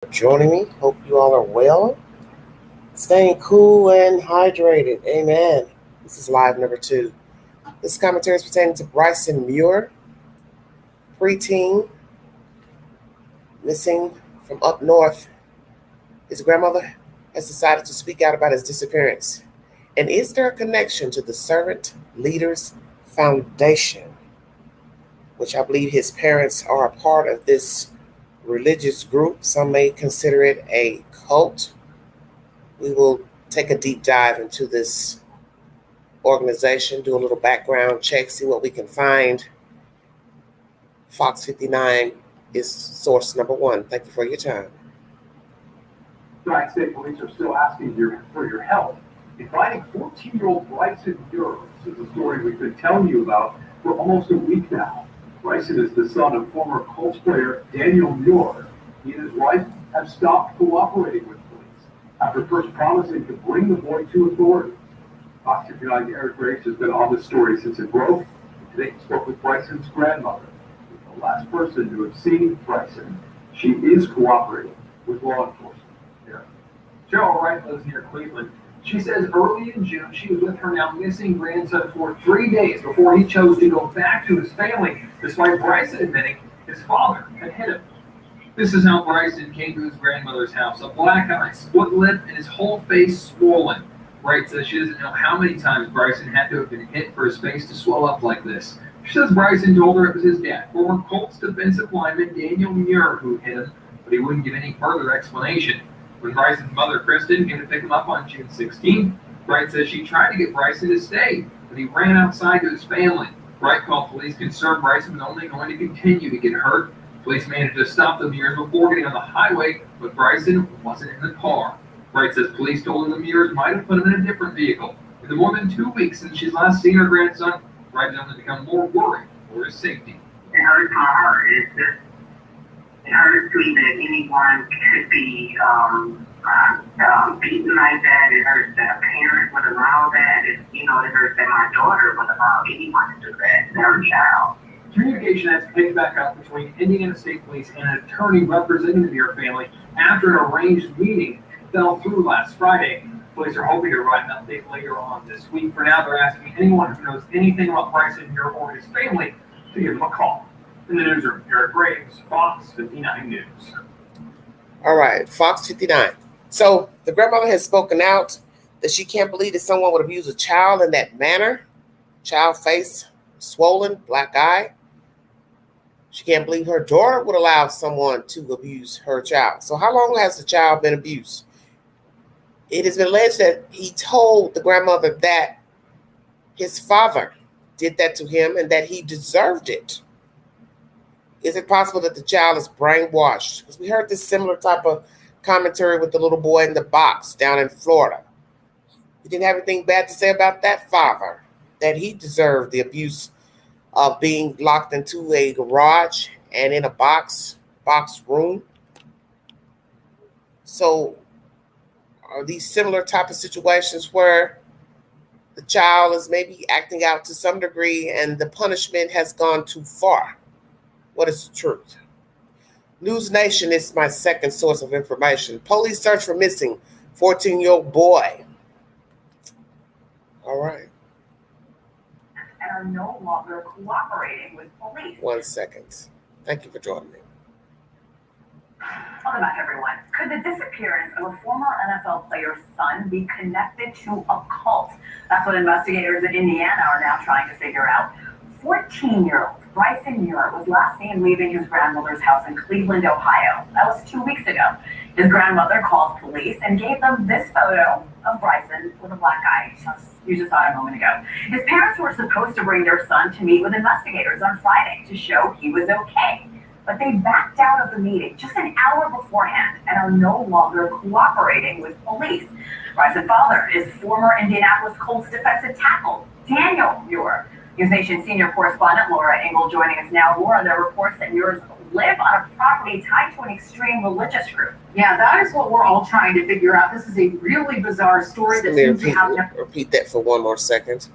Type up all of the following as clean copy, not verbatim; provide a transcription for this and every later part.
Joining me. Hope you all are well. Staying cool and hydrated. Amen. This is live number 2. This commentary is pertaining to Bryson Muir, preteen, missing from up north. His grandmother has decided to speak out about his disappearance. And is there a connection to the Servant Leaders Foundation, which I believe his parents are a part of this religious group? Some may consider it a cult. We will take a deep dive into this organization, do a little background check, see what we can find. Fox 59 is source number 1. Thank you for your time. United States Police are still asking for your help in finding 14-year-old Bryson Mure. This is a story we've been telling you about for almost a week now. Bryson is the son of former Colts player Daniel Muir. He and his wife have stopped cooperating with police after first promising to bring the boy to authorities. Fox 59 Eric Grace has been on this story since it broke. Today he spoke with Bryson's grandmother, the last person to have seen Bryson. She is cooperating with law enforcement. Cheryl Wright lives near Cleveland. She says early in June, she was with her now missing grandson for 3 days before he chose to go back to his family, despite Bryson admitting his father had hit him. This is how Bryson came to his grandmother's house. A black eye, split lip, and his whole face swollen. Wright says she doesn't know how many times Bryson had to have been hit for his face to swell up like this. She says Bryson told her it was his dad, former Colts defensive lineman Daniel Mure, who hit him, but he wouldn't give any further explanation. When Bryson's mother, Kristen, came to pick him up on June 16th, Wright says she tried to get Bryson to stay, but he ran outside to his family. Wright called police concerned Bryson was only going to continue to get hurt. Police managed to stop the Mures before getting on the highway, but Bryson wasn't in the car. Wright says police told her the Mures might have put him in a different vehicle. In the more than 2 weeks since she's last seen her grandson, Wright has only become more worried for his safety. It hurts my heart. It hurts me that anyone could be beaten like that. It hurts that a parent would allow that. It hurts that my daughter would allow anyone to do that to her child. Communication has picked back up between Indiana State Police and an attorney representing the Muir family after an arranged meeting fell through last Friday. Police are hoping to provide an update later on this week. For now, they're asking anyone who knows anything about Bryson Muir or his family to give them a call. In the newsroom, Eric Graves, Fox 59 News. All right, Fox 59. So the grandmother has spoken out that she can't believe that someone would abuse a child in that manner. Child face swollen, black eye. She can't believe her daughter would allow someone to abuse her child. So how long has the child been abused? It has been alleged that he told the grandmother that his father did that to him and that he deserved it. Is it possible that the child is brainwashed? Because we heard this similar type of commentary with the little boy in the box down in Florida. He didn't have anything bad to say about that father, that he deserved the abuse of being locked into a garage and in a box room. So are these similar type of situations where the child is maybe acting out to some degree and the punishment has gone too far? What is the truth? News Nation is my second source of information. Police search for missing 14-year-old boy. All right. And are no longer cooperating with police. 1 second. Thank you for joining me. Welcome back, everyone. Could the disappearance of a former NFL player's son be connected to a cult? That's what investigators in Indiana are now trying to figure out. 14-year-old Bryson Muir was last seen leaving his grandmother's house in Cleveland, Ohio. That was 2 weeks ago. His grandmother called police and gave them this photo of Bryson with a black eye. You just saw it a moment ago. His parents were supposed to bring their son to meet with investigators on Friday to show he was okay. But they backed out of the meeting just an hour beforehand and are no longer cooperating with police. Bryson's father is former Indianapolis Colts defensive tackle Daniel Mure. News Nation senior correspondent Laura Engel joining us now. Laura, there are reports that Muirs live on a property tied to an extreme religious group. Yeah, that is what we're all trying to figure out. This is a really bizarre story that seems to have... Repeat that for 1 more second.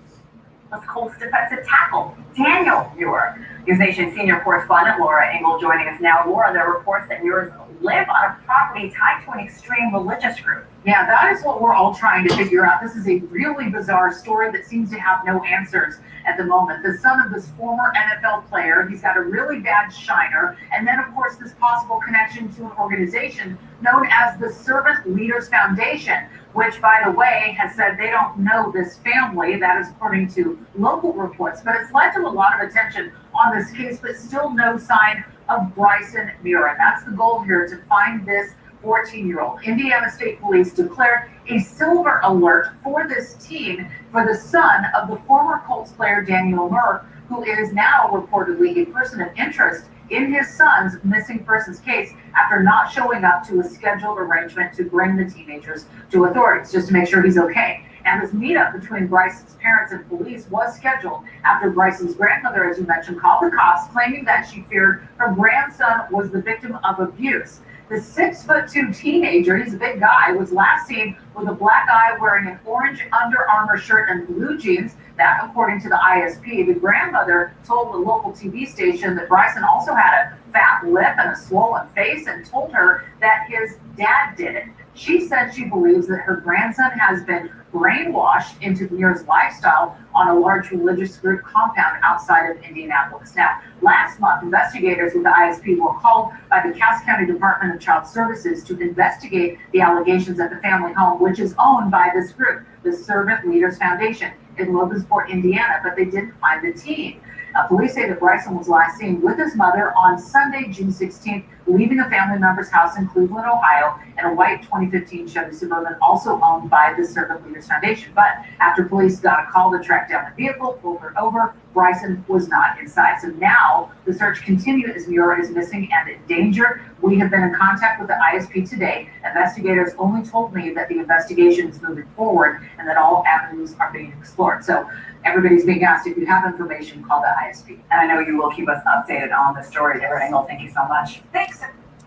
Colts defensive tackle Daniel Muir. News Nation senior correspondent Laura Engel joining us now. Laura, there are reports that Muirs live on a property tied to an extreme religious group. Yeah, that is what we're all trying to figure out. This is a really bizarre story that seems to have no answers at the moment. The son of this former NFL player, he's got a really bad shiner, and then, of course, this possible connection to an organization known as the Servant Leaders Foundation, which, by the way, has said they don't know this family. That is according to local reports, but it's led to a lot of attention on this case, but still no sign of Bryson Muir. And that's the goal here, to find this 14-year-old. Indiana State Police declared a silver alert for this teen for the son of the former Colts player Daniel Mure, who is now reportedly a person of interest in his son's missing persons case after not showing up to a scheduled arrangement to bring the teenagers to authorities just to make sure he's okay. And this meetup between Bryson's parents and police was scheduled after Bryson's grandmother, as you mentioned, called the cops, claiming that she feared her grandson was the victim of abuse. The 6'2" teenager, he's a big guy, was last seen with a black eye, wearing an orange Under Armour shirt and blue jeans. That, according to the ISP. The grandmother told the local TV station that Bryson also had a fat lip and a swollen face, and told her that his dad did it. She said she believes that her grandson has been brainwashed into Muir's lifestyle on a large religious group compound outside of Indianapolis. Now, last month, investigators with the ISP were called by the Cass County Department of Child Services to investigate the allegations at the family home, which is owned by this group, the Servant Leaders Foundation, in Logansport, Indiana, but they didn't find the teen. Police say that Bryson was last seen with his mother on Sunday, June 16th, leaving a family member's house in Cleveland, Ohio, in a white 2015 Chevy Suburban, also owned by the Servant Leaders Foundation. But after police got a call to track down the vehicle, pulled her over, Bryson was not inside. So now the search continues as Mure is missing and in danger. We have been in contact with the ISP today. Investigators only told me that the investigation is moving forward and that all avenues are being explored. So everybody's being asked, if you have information, call the ISP. And I know you will keep us updated on the story there, Engel. Thank you so much. Thanks.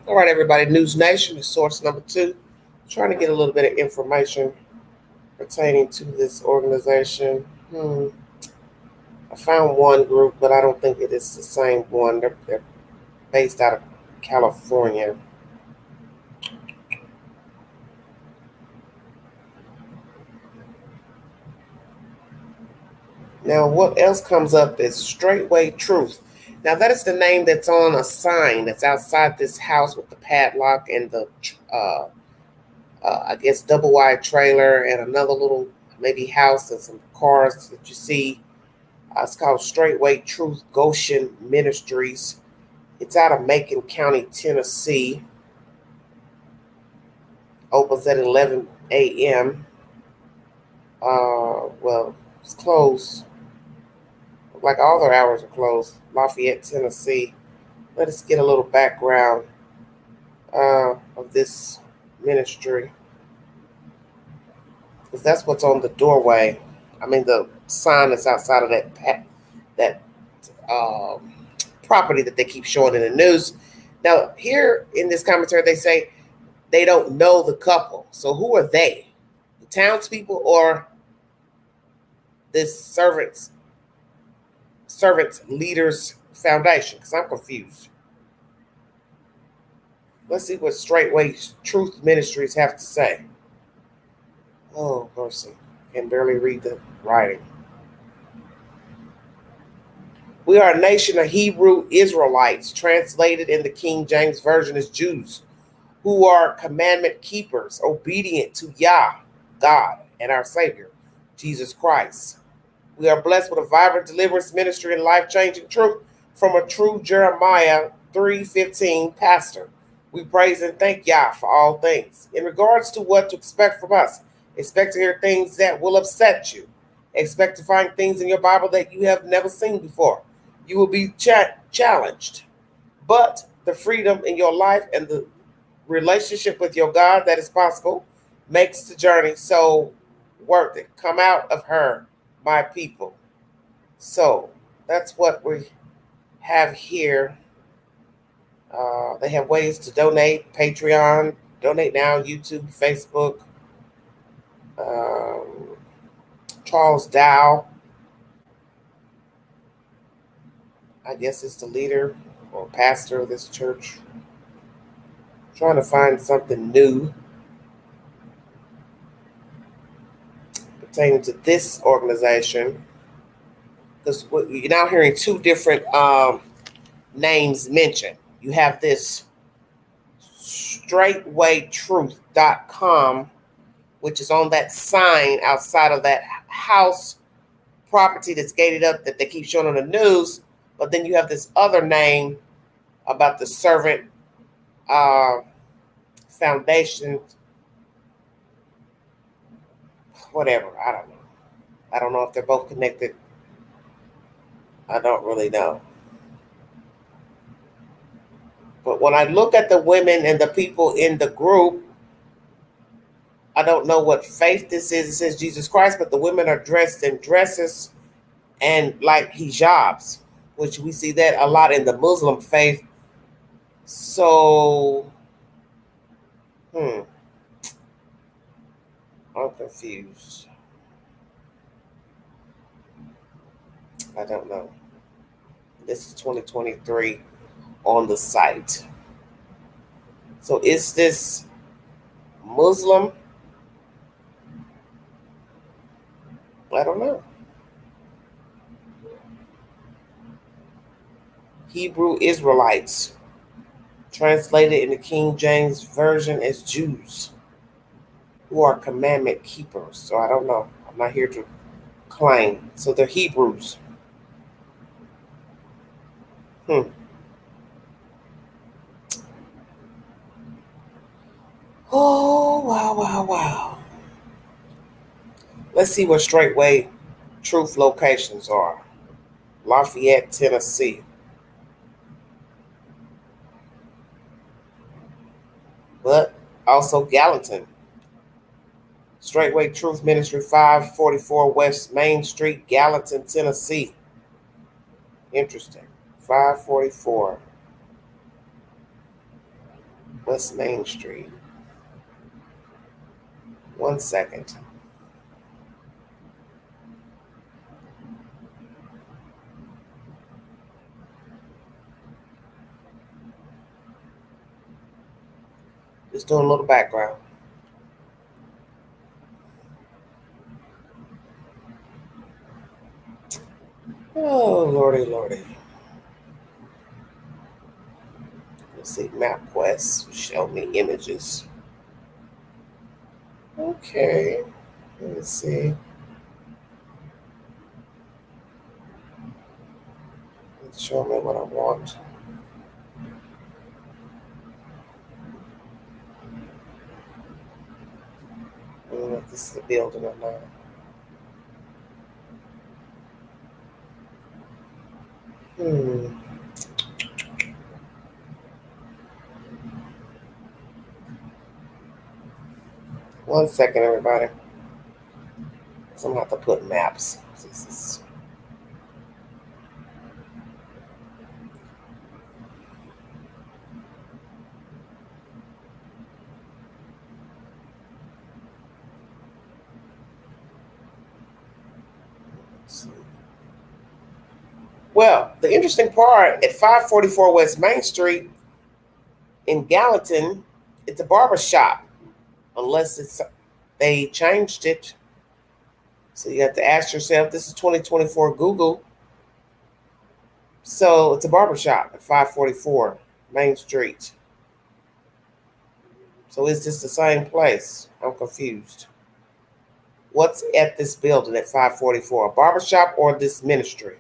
All right, everybody. News Nation is source number 2. Trying to get a little bit of information pertaining to this organization. I found one group, but I don't think it is the same one. They're based out of California. Now, what else comes up is Straightway Truth. Now, that is the name that's on a sign that's outside this house with the padlock and the, I guess, double wide trailer and another little maybe house and some cars that you see. It's called Straightway Truth Goshen Ministries. It's out of Macon County, Tennessee. Opens at 11 a.m. Well, it's closed. Like all their hours are closed. Lafayette, Tennessee. Let us get a little background of this ministry, because that's what's on the doorway. I mean, the sign that's outside of that property that they keep showing in the news. Now, here in this commentary, they say they don't know the couple. So who are they? The townspeople or this Servants Leaders Foundation? Because I'm confused. Let's see what Straightway Truth Ministries have to say. Oh, mercy. Can barely read the writing. We are a nation of Hebrew Israelites, translated in the King James Version as Jews, who are commandment keepers, obedient to Yah, God, and our Savior, Jesus Christ. We are blessed with a vibrant deliverance ministry and life-changing truth from a true Jeremiah 3:15 pastor. We praise and thank Yah for all things. In regards to what to expect from us, expect to hear things that will upset you. Expect to find things in your Bible that you have never seen before. You will be challenged. But the freedom in your life and the relationship with your God that is possible makes the journey so worth it. Come out of her, my people. So that's what we have here. They have ways to donate: Patreon, donate now, YouTube, Facebook. Charles Dow, I guess, is the leader or pastor of this church. Trying to find something new pertaining to this organization, because you're now hearing two different names mentioned. You have this straightwaytruth.com, which is on that sign outside of that house property that's gated up that they keep showing on the news. But then you have this other name about the Servant Foundation, whatever. I don't know. I don't know if they're both connected. I don't really know. But when I look at the women and the people in the group, I don't know what faith this is. It says Jesus Christ, but the women are dressed in dresses and like hijabs, which we see that a lot in the Muslim faith. So, I'm confused. I don't know. This is 2023 on the site. So is this Muslim? I don't know. Hebrew Israelites, translated in the King James Version as Jews who are commandment keepers. So I don't know. I'm not here to claim. So they're Hebrews. Oh, wow. Let's see what straightway truth locations are. Lafayette, Tennessee. But also Gallatin. Straightway Truth Ministry, 544 West Main Street, Gallatin, Tennessee. Interesting. 544 West Main Street. 1 second. Just doing a little background. Oh, Lordy. Let's see, MapQuest, show me images. Okay, let's see. Let's show me what I want. I don't know if this is the building or not. One second, everybody. So I'm gonna have to put maps. This is... Well, the interesting part, at 544 West Main Street in Gallatin, it's a barber shop, unless they changed it. So you have to ask yourself, this is 2024 Google. So it's a barber shop at 544 Main Street. So is this the same place? I'm confused. What's at this building at 544? A barbershop or this ministry?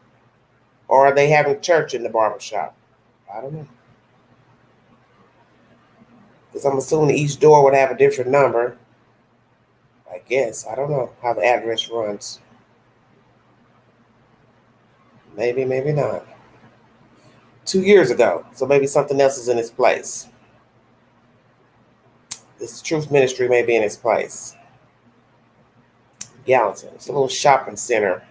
Or are they having church in the barbershop? I don't know. Because I'm assuming each door would have a different number. I guess. I don't know how the address runs. Maybe, maybe not. 2 years ago. So maybe something else is in its place. This Truth Ministry may be in its place. Gallatin. It's a little shopping center.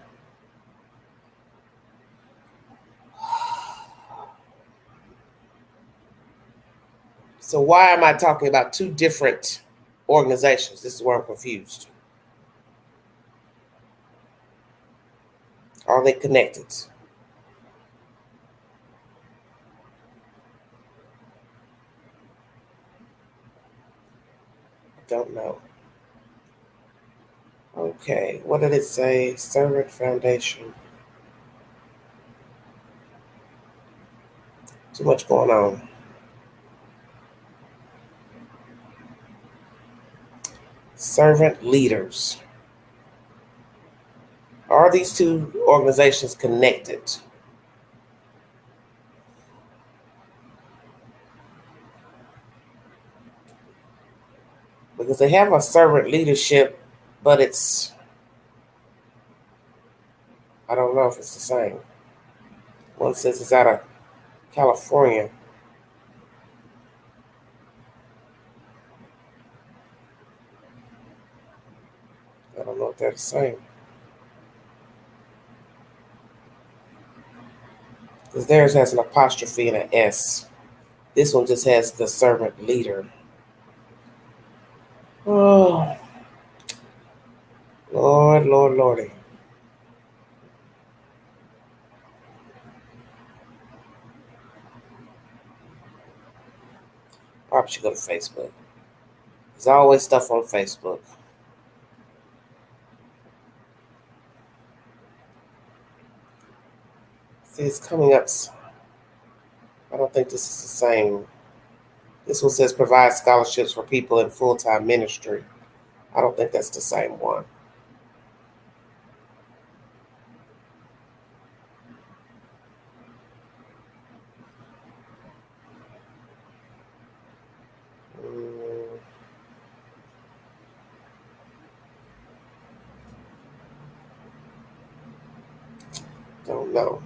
So why am I talking about two different organizations? This is where I'm confused. Are they connected? Don't know. Okay, what did it say? Servant Foundation. Too much going on. Servant leaders. Are these two organizations connected? Because they have a servant leadership, but I don't know if it's the same. One says it's out of California. I don't know if they're the same. Because theirs has an apostrophe and an S. This one just has the servant leader. Oh, Lord, Lord, Lordy. Probably should go to Facebook. There's always stuff on Facebook. See, it's coming up. I don't think this is the same. This one says provide scholarships for people in full-time ministry. I don't think that's the same one. Don't know.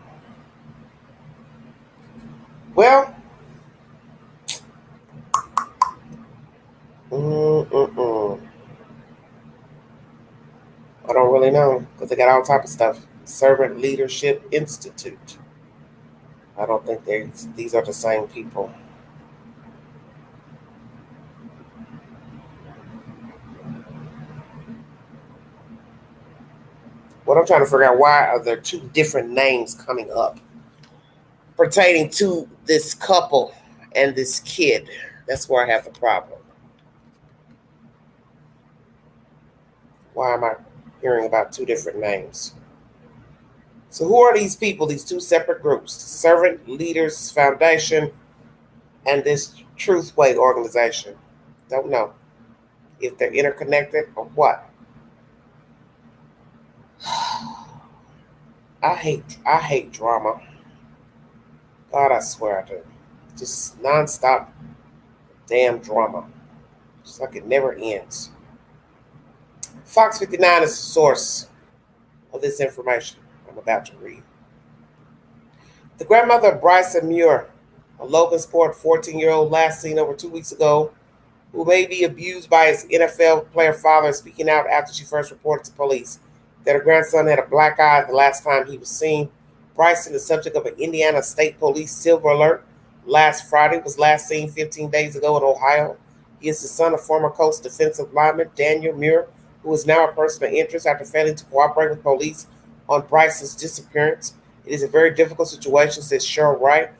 Well, I don't really know because they got all type of stuff. Servant Leadership Institute. I don't think these are the same people. What I'm trying to figure out, why are there two different names coming up pertaining to this couple and this kid? That's where I have the problem. Why am I hearing about two different names? So who are these people, these two separate groups? The Servant Leaders Foundation and this Truthway organization. Don't know if they're interconnected or what. I hate drama. God, I swear I do. Just nonstop damn drama. It's like it never ends. Fox 59 is the source of this information I'm about to read. The grandmother of Bryson Muir, a Logansport 14-year-old last seen over 2 weeks ago, who may be abused by his NFL player father, speaking out after she first reported to police that her grandson had a black eye the last time he was seen. Bryson, the subject of an Indiana State Police silver alert last Friday, was last seen 15 days ago in Ohio. He is the son of former Colts defensive lineman Daniel Mure, who is now a person of interest after failing to cooperate with police on Bryson's disappearance. It is a very difficult situation, says Cheryl Wright.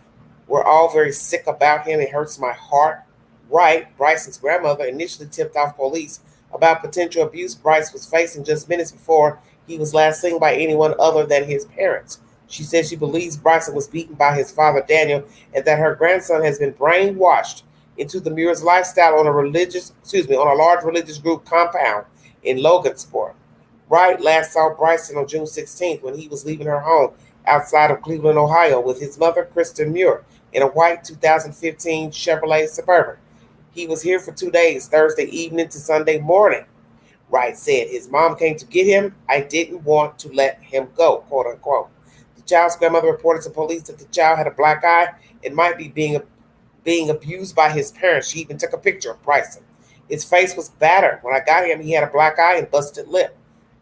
We're all very sick about him. It hurts my heart. Wright, Bryson's grandmother, initially tipped off police about potential abuse Bryce was facing just minutes before he was last seen by anyone other than his parents. She said she believes Bryson was beaten by his father, Daniel, and that her grandson has been brainwashed into the Muir's lifestyle on a large religious group compound in Logansport. Wright last saw Bryson on June 16th when he was leaving her home outside of Cleveland, Ohio, with his mother, Kristen Muir, in a white 2015 Chevrolet Suburban. He was here for 2 days, Thursday evening to Sunday morning. Wright said his mom came to get him. I didn't want to let him go, quote unquote. The child's grandmother reported to police that the child had a black eye and might be being abused by his parents. She even took a picture of Bryson. His face was battered. When I got him, he had a black eye and busted lip,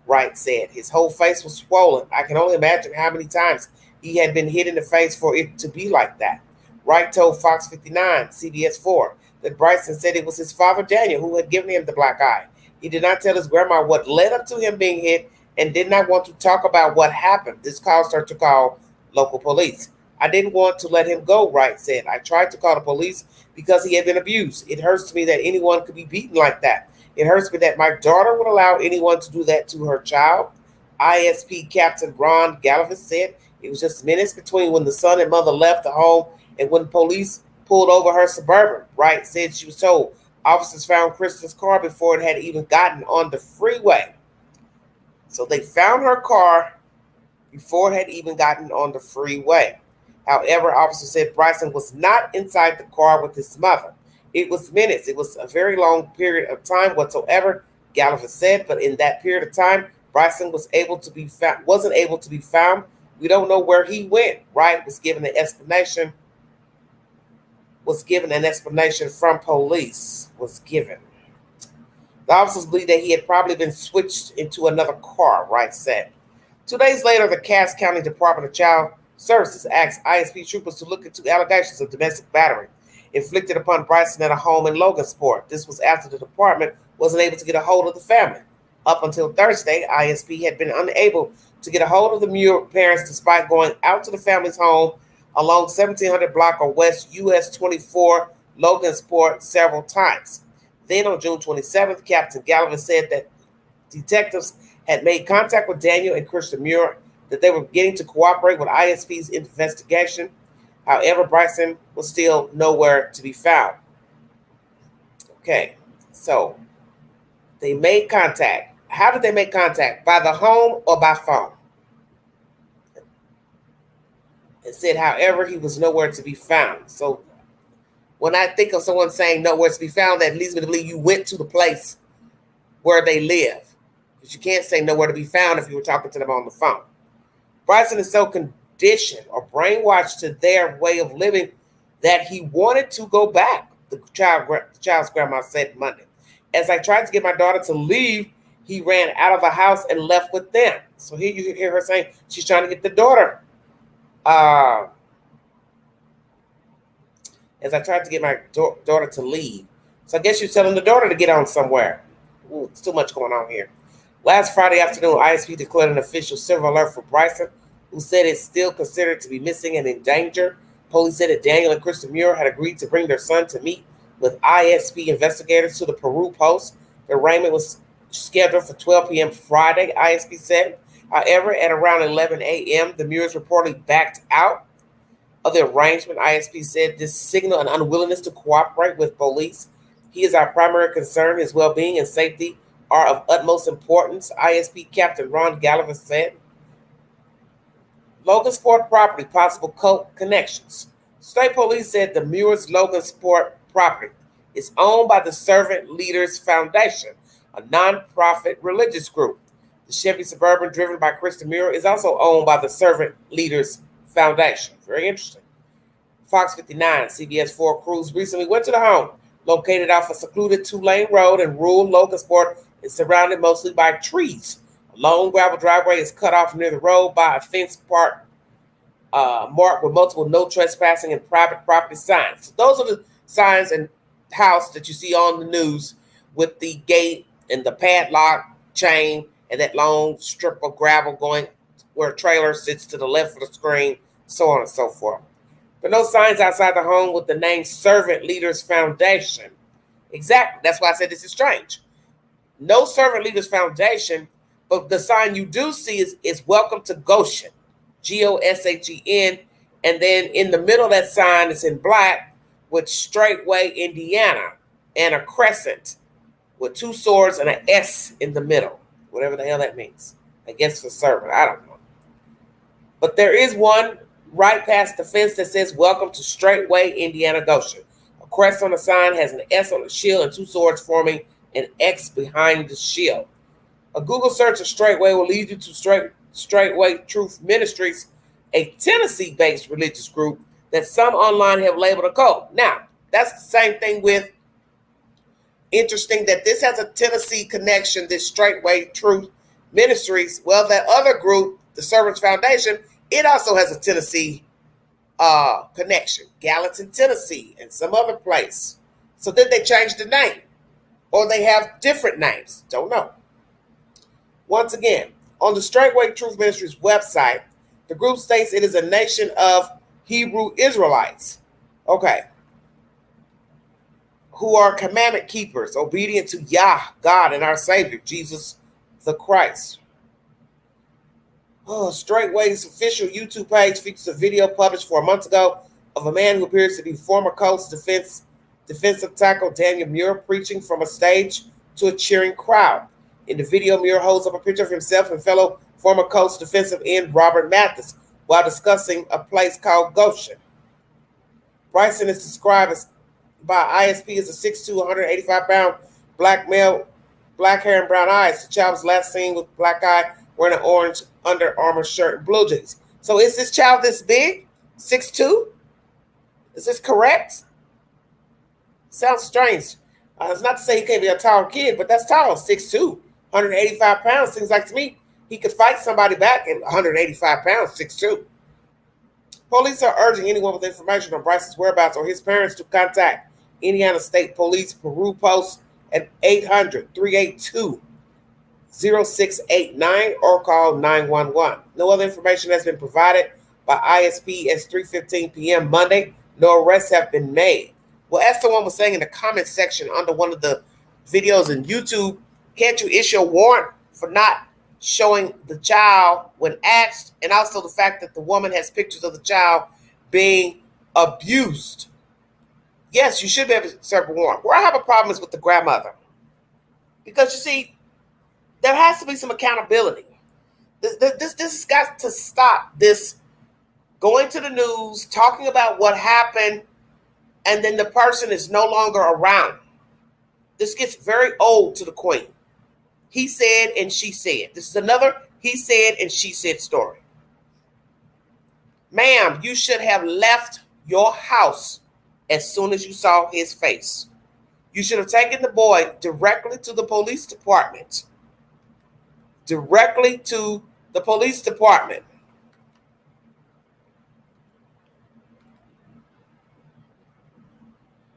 Wright said. His whole face was swollen. I can only imagine how many times he had been hit in the face for it to be like that. Wright told Fox 59, CBS 4, that Bryson said it was his father, Daniel, who had given him the black eye. He did not tell his grandma what led up to him being hit and did not want to talk about what happened. This caused her to call local police. I didn't want to let him go, Wright said. I tried to call the police because he had been abused. It hurts to me that anyone could be beaten like that. It hurts me that my daughter would allow anyone to do that to her child. ISP Captain Ron Gallivan said it was just minutes between when the son and mother left the home and when police pulled over her Suburban. Wright said she was told officers found Kristen's car before it had even gotten on the freeway. So they found her car before it had even gotten on the freeway. However, officers said Bryson was not inside the car with his mother. It was minutes. It was a very long period of time whatsoever, Gallagher said, but in that period of time, Bryson wasn't able to be found. We don't know where he went. Wright was given an explanation from police. The officers believe that he had probably been switched into another car, Wright said. 2 days later, the Cass County Department of Child Services asked ISP troopers to look into allegations of domestic battery inflicted upon Bryson at a home in Logansport. This was after the department wasn't able to get a hold of the family. Up until Thursday, ISP had been unable to get a hold of the Muir parents despite going out to the family's home along 1700 block of West US 24 Logansport several times. Then on June 27th, Captain Gallivan said that detectives had made contact with Daniel and Christian Muir, that they were beginning to cooperate with ISP's investigation. However, Bryson was still nowhere to be found. Okay, so they made contact. How did they make contact? By the home or by phone? It said, however, he was nowhere to be found. So when I think of someone saying nowhere to be found, that leads me to believe you went to the place where they live. Because you can't say nowhere to be found if you were talking to them on the phone. Bryson is so conditioned or brainwashed to their way of living that he wanted to go back, the child's grandma said Monday. As I tried to get my daughter to leave, he ran out of the house and left with them. So here you hear her saying she's trying to get the daughter. As I tried to get my daughter to leave. So I guess you're telling the daughter to get on somewhere. Ooh, it's too much going on here. Last Friday afternoon, ISP declared an official civil alert for Bryson, who said it's still considered to be missing and in danger. Police said that Daniel and Kristen Muir had agreed to bring their son to meet with ISP investigators to the Peru post. The arraignment was scheduled for 12 p.m. Friday, ISP said. However, at around 11 a.m., the Muirs reportedly backed out of the arrangement. ISP said this signaled an unwillingness to cooperate with police. He is our primary concern. His well-being and safety are of utmost importance, ISP Captain Ron Gallivan said. Logansport property, possible cult connections. State police said the Muir's Logansport property is owned by the Servant Leaders Foundation, a non-profit religious group. The Chevy Suburban driven by Kristen Muir is also owned by the Servant Leaders Foundation. Very interesting. Fox 59, CBS 4 crews recently went to the home located off a secluded 2-lane road in rural Logansport. It's surrounded mostly by trees. A long gravel driveway is cut off near the road by a fence park marked with multiple no trespassing and private property signs. So those are the signs and house that you see on the news with the gate and the padlock chain and that long strip of gravel going where a trailer sits to the left of the screen, so on and so forth. But no signs outside the home with the name Servant Leaders Foundation. Exactly. That's why I said this is strange. No Servant Leaders Foundation, but the sign you do see is Welcome to Goshen, Goshen, and then in the middle of that sign is in black with Straightway, Indiana, and a crescent with 2 swords and an S in the middle, whatever the hell that means. I guess for servant, I don't know. But there is one right past the fence that says Welcome to Straightway, Indiana, Goshen. A crest on the sign has an S on the shield and 2 swords forming an X behind the shield. A Google search of Straightway will lead you to Straightway Truth Ministries, a Tennessee-based religious group that some online have labeled a cult. Now, that's the same thing with, interesting that this has a Tennessee connection, this Straightway Truth Ministries. Well, that other group, the Servants Foundation, it also has a Tennessee connection, Gallatin, Tennessee, and some other place. So then they changed the name. Or they have different names. Don't know. Once again, on the Straightway Truth Ministries website, the group states it is a nation of Hebrew Israelites. Okay. who are commandment keepers, obedient to Yah, God, and our Savior, Jesus the Christ. Straightway's official YouTube page features a video published 4 months ago of a man who appears to be former Colts defensive tackle Daniel Muir preaching from a stage to a cheering crowd. In the video, Muir holds up a picture of himself and fellow former Colts defensive end Robert Mathis while discussing a place called Goshen. Bryson is described by ISP as a 6'2", 185-pound black male, black hair and brown eyes. The child was last seen with black eye, wearing an orange Under Armour shirt and blue jeans. So is this child this big? 6'2"? Is this correct? Sounds strange. It's not to say he can't be a tall kid, but that's tall. 6'2", 185 pounds. Seems like to me he could fight somebody back at 185 pounds, 6'2". Police are urging anyone with information on Bryson's whereabouts or his parents to contact Indiana State Police Peru Post at 800-382-0689 or call 911. No other information has been provided by ISP as 3:15 p.m. Monday. No arrests have been made. Well, as someone was saying in the comment section under one of the videos on YouTube, can't you issue a warrant for not showing the child when asked, and also the fact that the woman has pictures of the child being abused? Yes, you should be able to serve a warrant. Where I have a problem is with the grandmother. Because you see, there has to be some accountability. This has got to stop. This going to the news, talking about what happened, and then the person is no longer around. This gets very old to the queen. He said and she said. This is another he said and she said story. Ma'am, you should have left your house as soon as you saw his face. You should have taken the boy directly to the police department. Directly to the police department.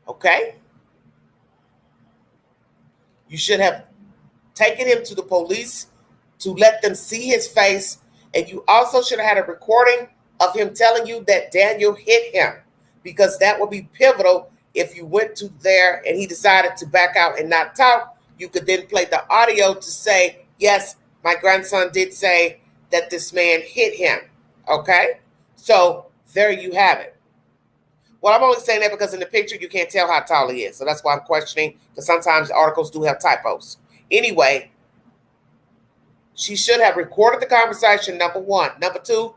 Okay? You should have taken him to the police to let them see his face. And you also should have had a recording of him telling you that Daniel hit him, because that would be pivotal. If you went to there and he decided to back out and not talk, you could then play the audio to say, yes, my grandson did say that this man hit him. Okay? So there you have it. Well, I'm only saying that because in the picture you can't tell how tall he is. So that's why I'm questioning, because sometimes the articles do have typos. Anyway, she should have recorded the conversation, number one. Number two,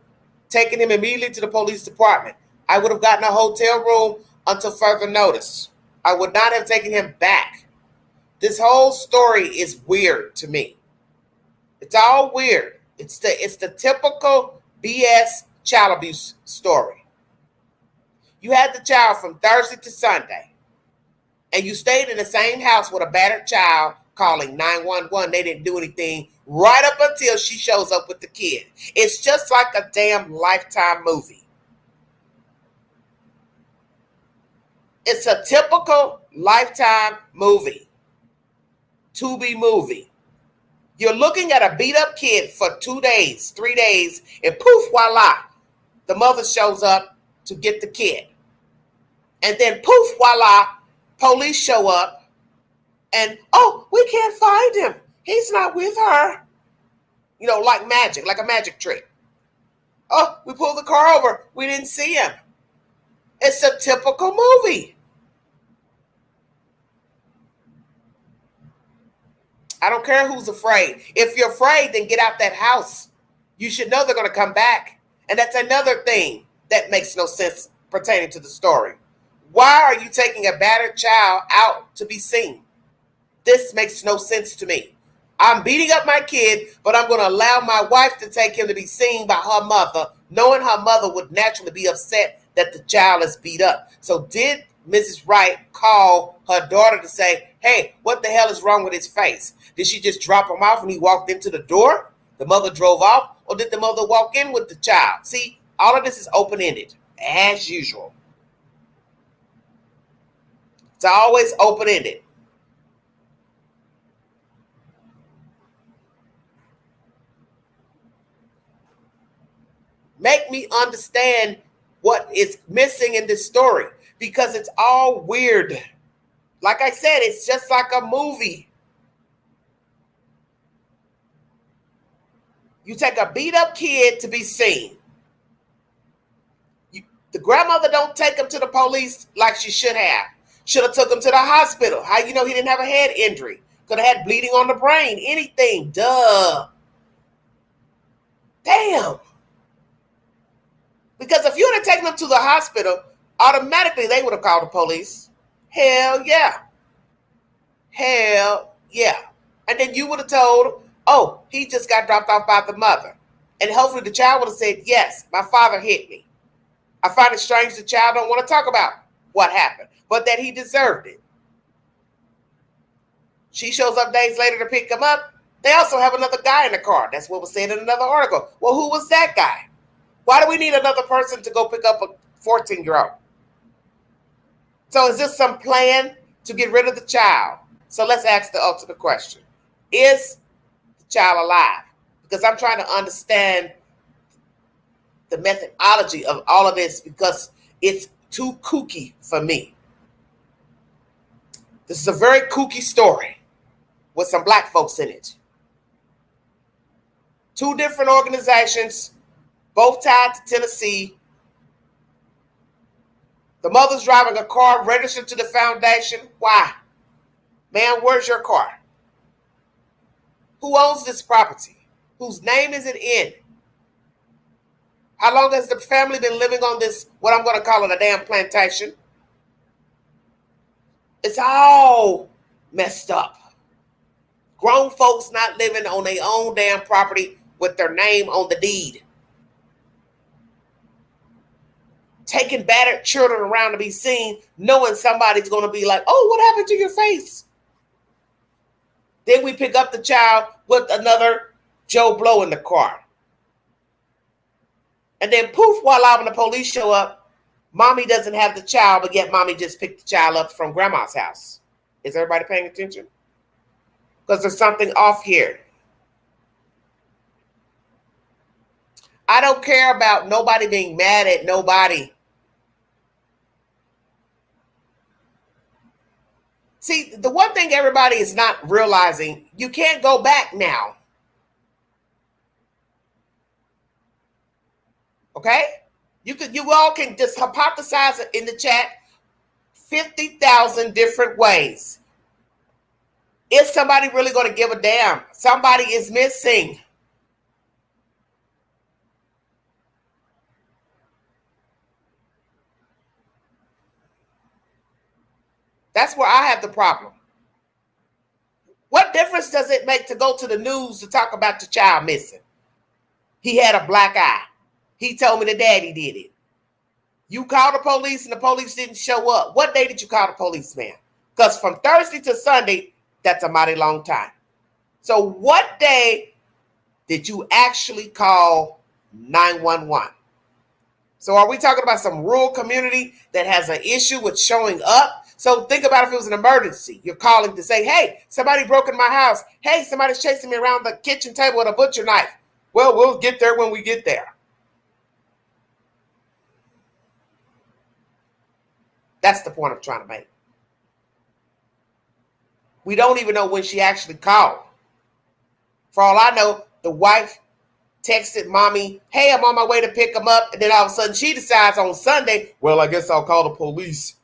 taken him immediately to the police department. I would have gotten a hotel room until further notice. I would not have taken him back. This whole story is weird to me. It's all weird. It's the typical BS child abuse story. You had the child from Thursday to Sunday, and you stayed in the same house with a battered child, calling 911. They didn't do anything right up until she shows up with the kid. It's just like a damn Lifetime movie. It's a typical Lifetime movie. Tubi movie. You're looking at a beat up kid for 2 days, 3 days, and poof, voila, the mother shows up to get the kid. And then poof, voila, police show up and, oh, we can't find him. He's not with her. You know, like magic, like a magic trick. Oh, we pulled the car over. We didn't see him. It's a typical movie. I don't care who's afraid. If you're afraid, then get out that house. You should know they're going to come back. And that's another thing that makes no sense pertaining to the story. Why are you taking a battered child out to be seen? This makes no sense to me. I'm beating up my kid, but I'm going to allow my wife to take him to be seen by her mother, knowing her mother would naturally be upset that the child is beat up. So did Mrs. Wright call her daughter to say, hey, what the hell is wrong with his face? Did she just drop him off and he walked into the door? The mother drove off? Or did the mother walk in with the child? See, all of this is open-ended, as usual. It's always open-ended. Make me understand what is missing in this story, because it's all weird. Like I said, it's just like a movie. You take a beat up kid to be seen. The grandmother don't take him to the police like she should have. Should have took him to the hospital. How you know he didn't have a head injury? Could have had bleeding on the brain. Anything. Duh. Damn. Because if you would have taken him to the hospital, automatically they would have called the police. Hell yeah. Hell yeah. And then you would have told, oh, he just got dropped off by the mother. And hopefully the child would have said, yes, my father hit me. I find it strange the child don't want to talk about what happened, but that he deserved it. She shows up days later to pick him up. They also have another guy in the car. That's what was said in another article. Well, who was that guy? Why do we need another person to go pick up a 14-year-old? So is this some plan to get rid of the child? So let's ask the ultimate question. Is the child alive? Because I'm trying to understand the methodology of all of this because it's too kooky for me. This is a very kooky story with some black folks in it. 2 different organizations, both tied to Tennessee. The mother's driving a car registered to the foundation. Why? Man, where's your car? Who owns this property? Whose name is it in? How long has the family been living on this, what I'm going to call it, a damn plantation? It's all messed up. Grown folks not living on their own damn property with their name on the deed. Taking battered children around to be seen, knowing somebody's going to be like, oh, what happened to your face? Then we pick up the child with another Joe Blow in the car. And then poof, while the police show up, mommy doesn't have the child, but yet mommy just picked the child up from grandma's house. Is everybody paying attention? Because there's something off here. I don't care about nobody being mad at nobody. See, the one thing everybody is not realizing, you can't go back now. Okay? You all can just hypothesize it in the chat 50,000 different ways. Is somebody really going to give a damn? Somebody is missing. That's where I have the problem. What difference does it make to go to the news to talk about the child missing? He had a black eye. He told me the daddy did it. You called the police and the police didn't show up. What day did you call the policeman? Because from Thursday to Sunday, that's a mighty long time. So what day did you actually call 911? So are we talking about some rural community that has an issue with showing up? So think about if it was an emergency. You're calling to say, hey, somebody broke in my house. Hey, somebody's chasing me around the kitchen table with a butcher knife. Well, we'll get there when we get there. That's the point I'm trying to make. We don't even know when she actually called. For all I know, the wife texted mommy, hey, I'm on my way to pick him up. And then all of a sudden she decides on Sunday, well, I guess I'll call the police.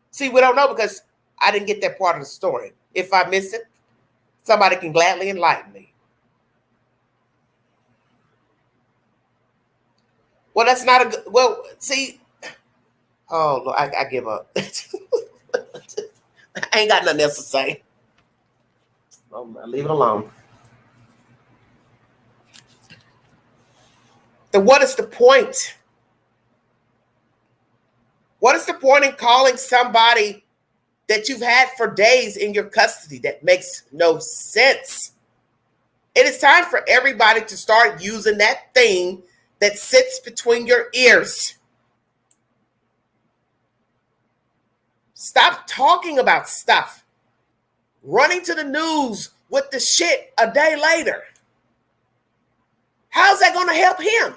See, we don't know because I didn't get that part of the story. If I miss it, somebody can gladly enlighten me. Well, that's not a good, well, see, oh, Lord, I give up. I ain't got nothing else to say. I'll leave it alone. Then what is the point? What is the point in calling somebody that you've had for days in your custody? That makes no sense. It is time for everybody to start using that thing that sits between your ears. Stop talking about stuff. Running to the news with the shit a day later. How's that going to help him?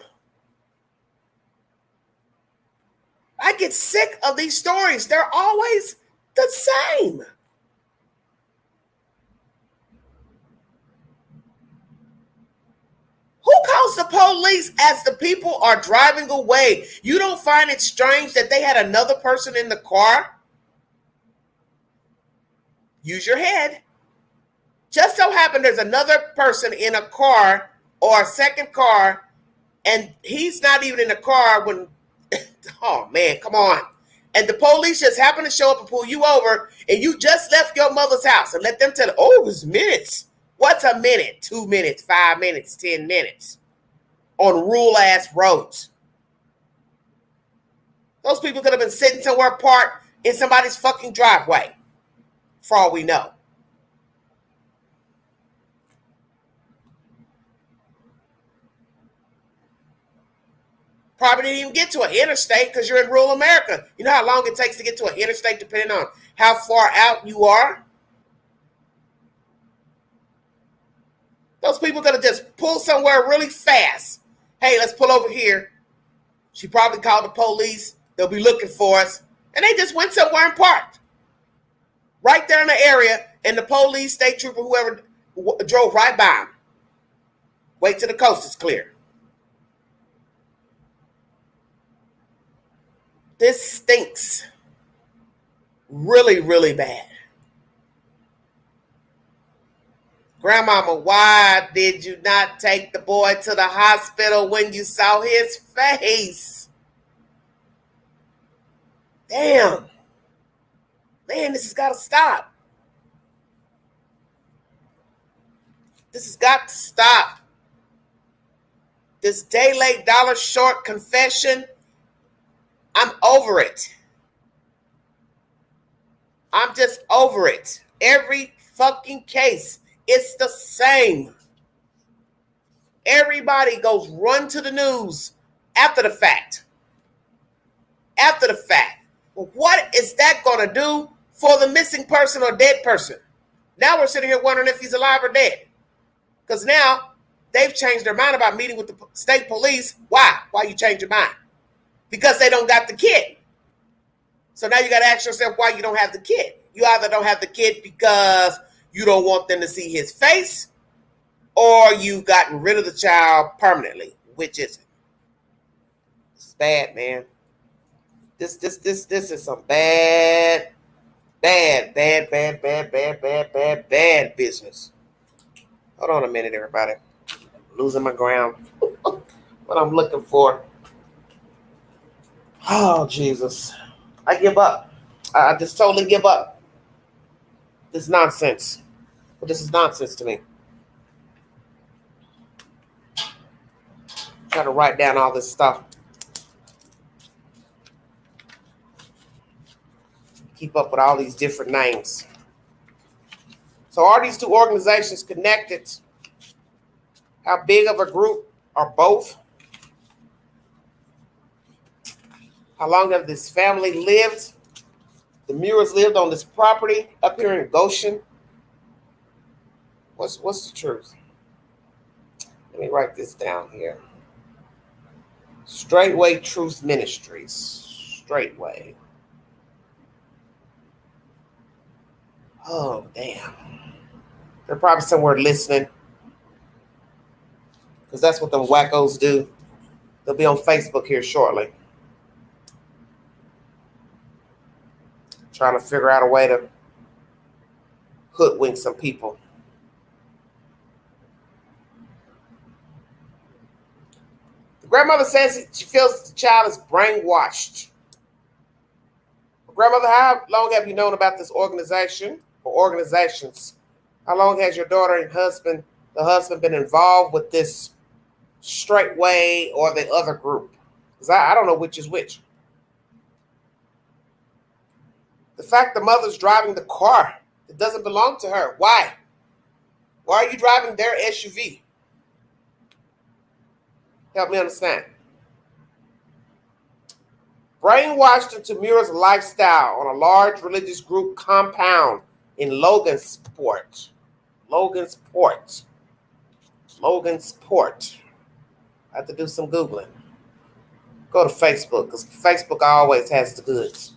I get sick of these stories. They're always the same. Who calls the police as the people are driving away? You don't find it strange that they had another person in the car? Use your head. Just so happened there's another person in a car or a second car, and he's not even in the car when, oh man, come on. And the police just happen to show up and pull you over, and you just left your mother's house and let them tell, oh, it was minutes. What's a minute? 2 minutes, 5 minutes, 10 minutes on rural ass roads. Those people could have been sitting somewhere apart in somebody's fucking driveway, for all we know. Probably didn't even get to an interstate because you're in rural America. You know how long it takes to get to an interstate depending on how far out you are? Those people could have just pulled somewhere really fast. Hey, let's pull over here. She probably called the police. They'll be looking for us. And they just went somewhere and parked. Right there in the area, and the police, state trooper, whoever drove right by them. Wait till the coast is clear. This stinks really, really bad. Grandmama, why did you not take the boy to the hospital when you saw his face? Damn. Man, this has got to stop. This has got to stop. This day late, dollar short confession, I'm over it. I'm just over it. Every fucking case, it's the same. Everybody goes run to the news after the fact. After the fact. Well, what is that going to do for the missing person or dead person? Now we're sitting here wondering if he's alive or dead. Because now they've changed their mind about meeting with the state police. Why? Why you change your mind? Because they don't got the kid. So now you got to ask yourself why you don't have the kid. You either don't have the kid because you don't want them to see his face, or you've gotten rid of the child permanently. Which is it? It's bad, man. This is some bad business. Hold on a minute, everybody. I'm losing my ground. What I'm looking for. Oh, Jesus. I give up. I just totally give up. This is nonsense. But this is nonsense to me. Try to write down all this stuff. Keep up with all these different names. So are these two organizations connected? How big of a group are both? How long have this family lived? The Muirs lived on this property up here in Goshen. What's the truth? Let me write this down here. Straightway Truth Ministries. Straightway. Oh, damn. They're probably somewhere listening. Because that's what them wackos do. They'll be on Facebook here shortly. Trying to figure out a way to hoodwink some people. The grandmother says she feels the child is brainwashed. Grandmother, how long have you known about this organization or organizations? How long has your daughter and the husband been involved with this straightway or the other group? Because I don't know which is which. The fact the mother's driving the car, it doesn't belong to her. Why? Why are you driving their SUV? Help me understand. Brainwashed into Muir's lifestyle on a large religious group compound in Logansport. Logansport. I have to do some Googling. Go to Facebook, because Facebook always has the goods.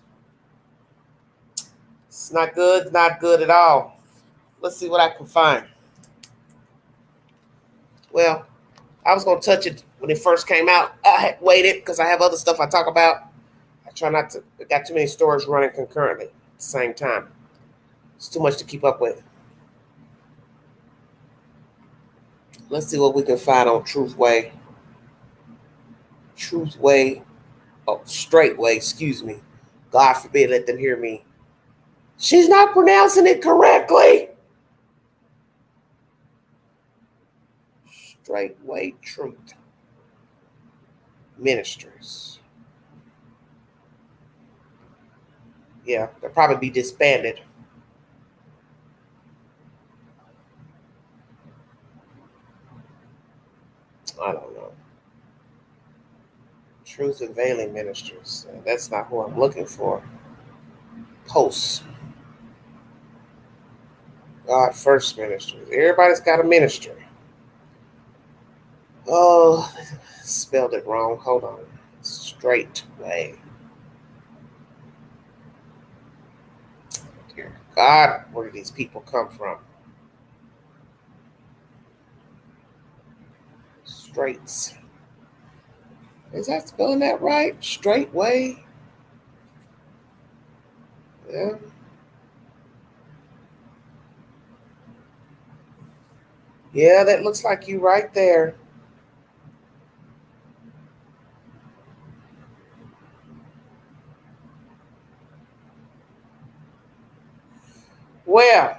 It's not good. It's not good at all. Let's see what I can find. Well, I was going to touch it when it first came out. I had waited because I have other stuff I talk about. I try not to. I got too many stories running concurrently at the same time. It's too much to keep up with. Let's see what we can find on Truthway. Truthway. Oh, Straightway, excuse me. God forbid, let them hear me. She's not pronouncing it correctly. Straightway Truth Ministries. Yeah, they'll probably be disbanded. I don't know. Truth Unveiling Ministries. That's not who I'm looking for. Posts. God First Ministries. Everybody's got a ministry. Oh, spelled it wrong. Hold on. Straightway. Dear God, where do these people come from? Straits. Is that spelling that right? Straightway? Yeah. Yeah, that looks like you right there. Well,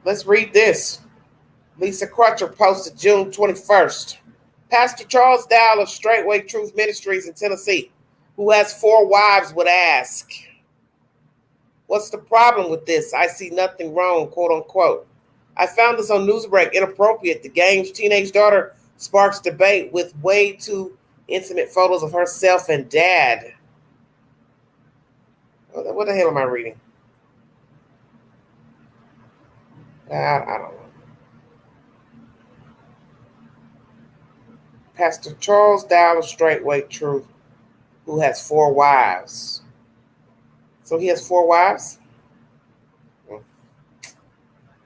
let's read this. Lisa Crutcher posted June 21st. Pastor Charles Dowell of Straightway Truth Ministries in Tennessee, who has 4 wives, would ask, what's the problem with this? I see nothing wrong, quote unquote. I found this on Newsbreak inappropriate. The game's teenage daughter sparks debate with way too intimate photos of herself and dad. What the hell am I reading? I don't know. Pastor Charles Dowell of Straightway Truth, who has 4 wives. So he has 4 wives?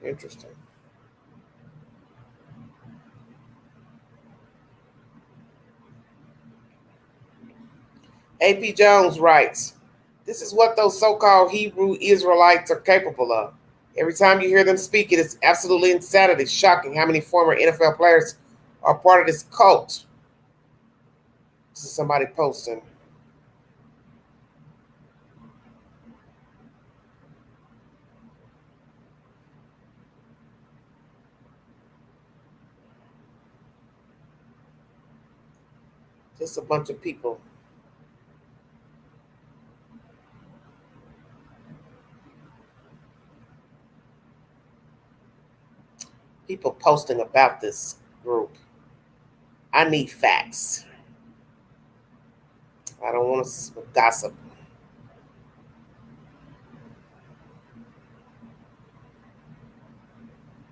Interesting. A.P. Jones writes, this is what those so-called Hebrew Israelites are capable of. Every time you hear them speak, it is absolutely insanity. Shocking how many former NFL players are part of this cult. This is somebody posting. Just a bunch of people. People posting about this group. I need facts. I don't want to gossip.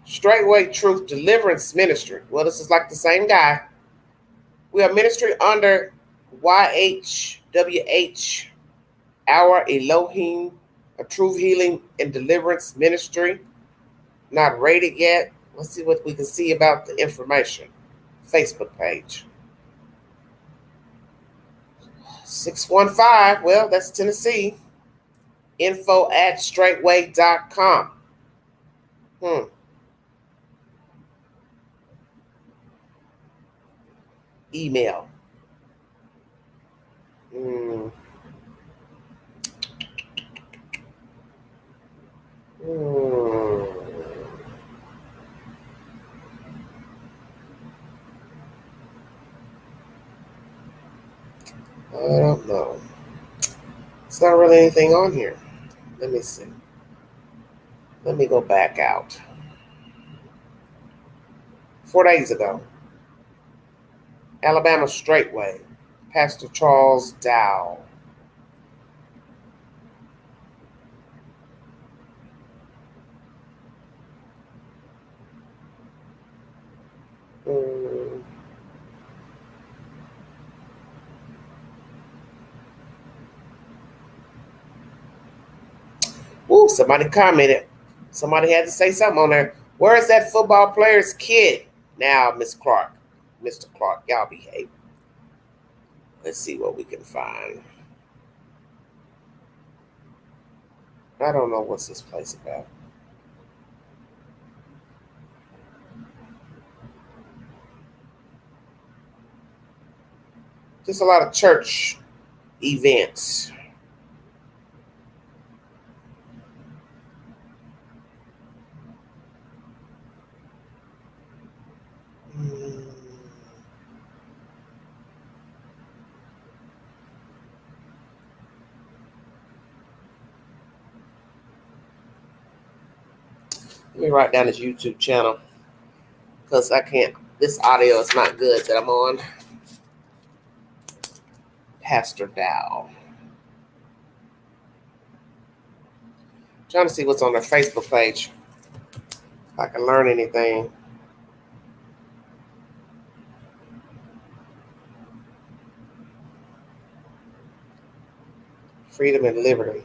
Straightway Truth Deliverance Ministry. Well, this is like the same guy. We are ministry under YHWH, Our Elohim, a Truth Healing and Deliverance Ministry. Not rated yet. Let's see what we can see about the information. Facebook page. 615, well, that's Tennessee. info@straightway.com. Email. I don't know. It's not really anything on here. Let me see. Let me go back out. 4 days ago, Alabama Straightway, Pastor Charles Dowell. Ooh, somebody commented. Somebody had to say something on there. Where is that football player's kid now, Miss Clark? Mr. Clark, y'all behave. Let's see what we can find. I don't know what's this place about. Just a lot of church events. Let me write down his YouTube channel because I can't. This audio is not good that I'm on. Pastor Dow. Trying to see what's on their Facebook page. If I can learn anything. Freedom and liberty.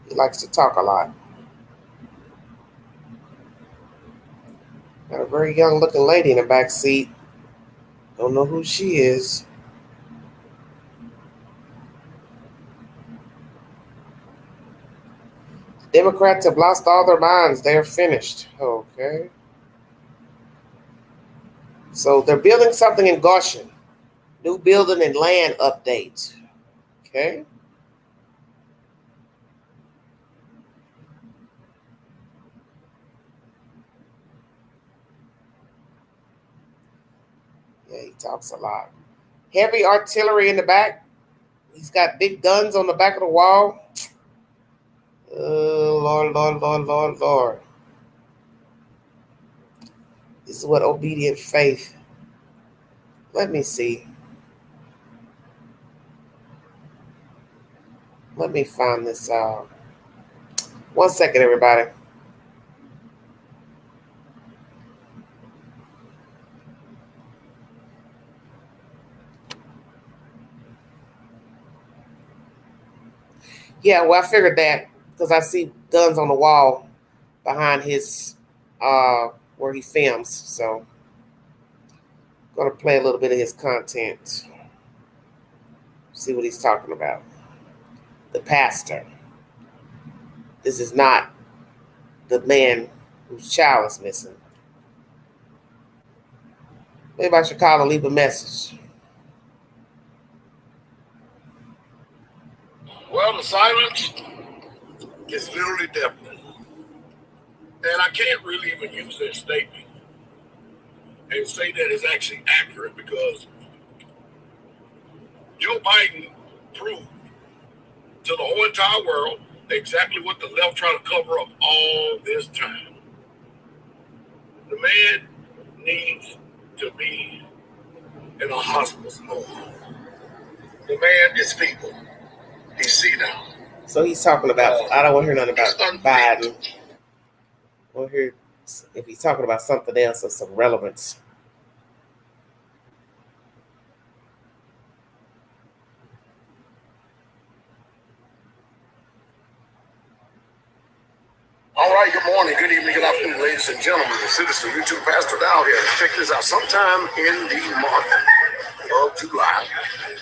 He likes to talk a lot. Got a very young looking lady in the back seat. Don't know who she is. Democrats have lost all their minds. They're finished. Okay. So they're building something in Goshen. New building and land update. Okay. Yeah, he talks a lot. Heavy artillery in the back. He's got big guns on the back of the wall. Lord, Lord, Lord, Lord, Lord. This is what obedient faith. Let me see. Let me find this out. 1 second, everybody. Yeah, well, I figured that because I see guns on the wall behind his where he films. So I'm gonna play a little bit of his content. See what he's talking about. The pastor. This is not the man whose child is missing. Maybe I should call and leave a message. Well, the silence is literally deafening. And I can't really even use that statement and say that it's actually accurate because Joe Biden proved to the whole entire world exactly what the left tried to cover up all this time. The man needs to be in a hospice home. The man is feeble. He's senile. So he's talking about, I don't want to hear nothing about Biden. I want to hear if he's talking about something else of some relevance. All right, good morning, good evening, good afternoon, ladies and gentlemen, the citizen YouTube Pastor Dow here. Check this out. Sometime in the month of July,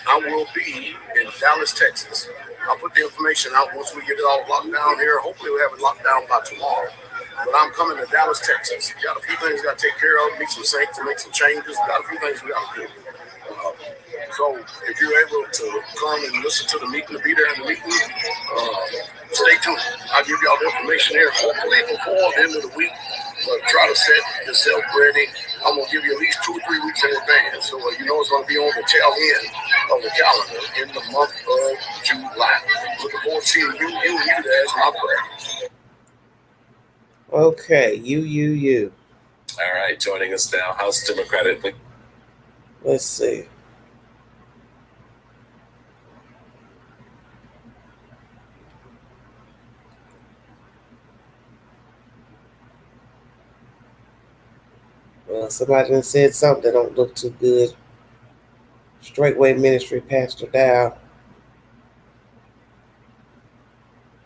I will be in Dallas, Texas. I'll put the information out once we get it all locked down here. Hopefully we'll have it locked down by tomorrow. But I'm coming to Dallas, Texas. Got a few things we got to take care of, meet some saints and make some changes. Got a few things we got to do. So if you're able to come and listen to the meeting, to be there in the meeting, stay tuned. I'll give y'all the information here. Hopefully before the end of the week, try to set yourself ready. I'm going to give you at least 2 or 3 weeks in advance. So you know it's going to be on the tail end of the calendar in the month of July. Looking forward to seeing you. That's my prayer. Okay, you. All right, joining us now, House Democratic. Let's see. Well, somebody done said something that don't look too good. Straightway Ministry, Pastor Dow,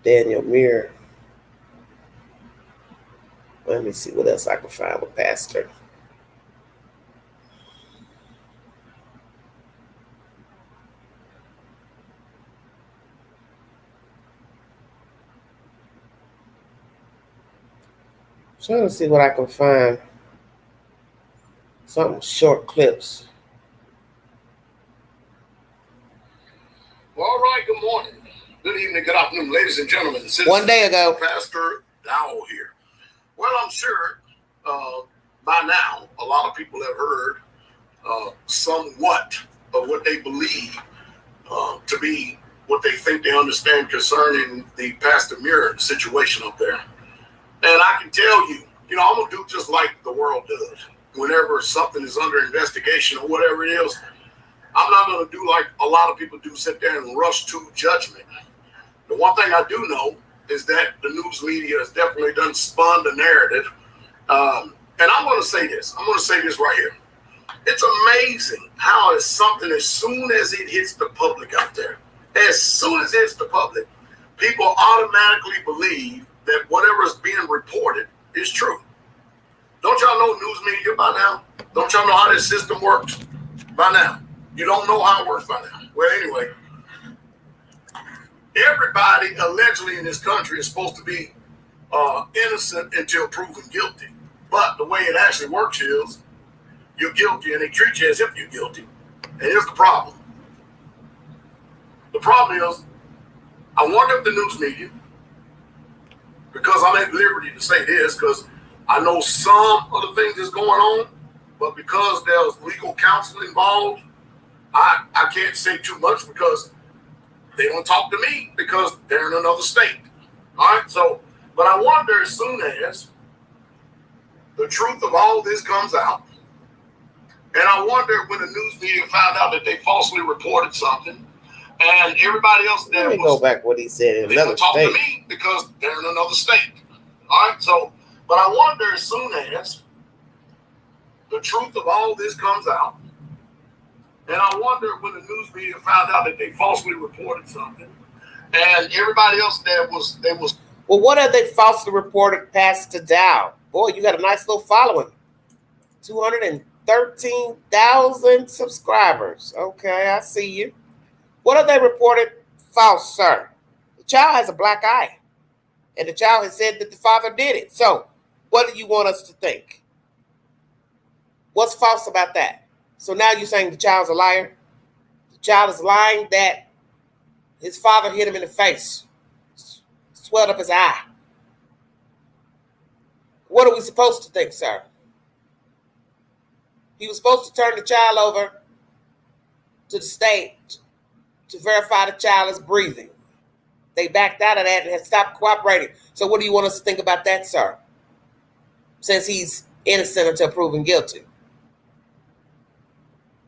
Daniel Muir. Let me see what else I can find with Pastor. Trying to see what I can find. Some short clips. Well, all right, good morning. Good evening, good afternoon, ladies and gentlemen. One day ago. Pastor Dow here. Well, I'm sure by now a lot of people have heard somewhat of what they believe to be what they think they understand concerning the Pastor Mure situation up there. And I can tell you, I'm going to do just like the world does. Whenever something is under investigation or whatever it is, I'm not going to do like a lot of people do, sit there and rush to judgment. The one thing I do know is that the news media has definitely done spun the narrative. And I'm going to say this. I'm going to say this right here. It's amazing how it's something as soon as it hits the public out there, as soon as it hits the public, people automatically believe that whatever is being reported is true. Don't y'all know news media by now? Don't y'all know how this system works by now? You don't know how it works by now. Well, anyway, everybody allegedly in this country is supposed to be innocent until proven guilty. But the way it actually works is you're guilty and they treat you as if you're guilty. And here's the problem. The problem is, I wonder if the news media, because I'm at liberty to say this, because I know some of the things that's going on, but because there's legal counsel involved, I can't say too much because they don't talk to me because they're in another state. All right, so, but I wonder as soon as the truth of all this comes out, and I wonder when the news media found out that they falsely reported something, and everybody else there Let me go back what he said in they another don't talk state. to me because they're in another state. All right, so, but I wonder as soon as the truth of all this comes out, and I wonder when the news media found out that they falsely reported something, and everybody else there was. Well, what have they falsely reported, Pastor Dow? Boy, you got a nice little following. 213,000 subscribers. Okay, I see you. What have they reported false, sir? The child has a black eye, and the child has said that the father did it. So, what do you want us to think? What's false about that? So now you're saying the child's a liar? The child is lying that his father hit him in the face, swelled up his eye. What are we supposed to think, sir? He was supposed to turn the child over to the state to verify the child is breathing. They backed out of that and had stopped cooperating. So what do you want us to think about that, sir? Since he's innocent until proven guilty.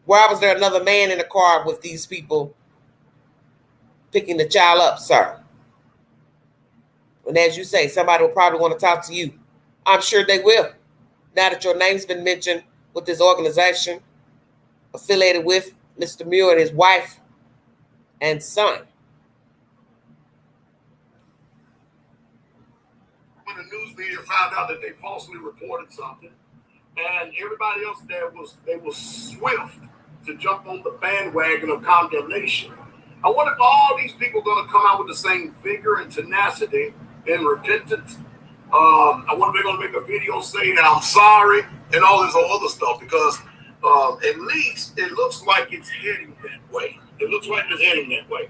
Why was there another man in the car with these people picking the child up, sir? And as you say, somebody will probably want to talk to you. I'm sure they will. Now that your name's been mentioned with this organization affiliated with Mr. Muir and his wife and son. When the news media found out that they falsely reported something, and everybody else there was swift to jump on the bandwagon of condemnation. I wonder if all these people are going to come out with the same vigor and tenacity and repentance. I wonder if they're going to make a video saying that I'm sorry and all this other stuff, because at least it looks like it's heading that way. It looks like it's heading that way.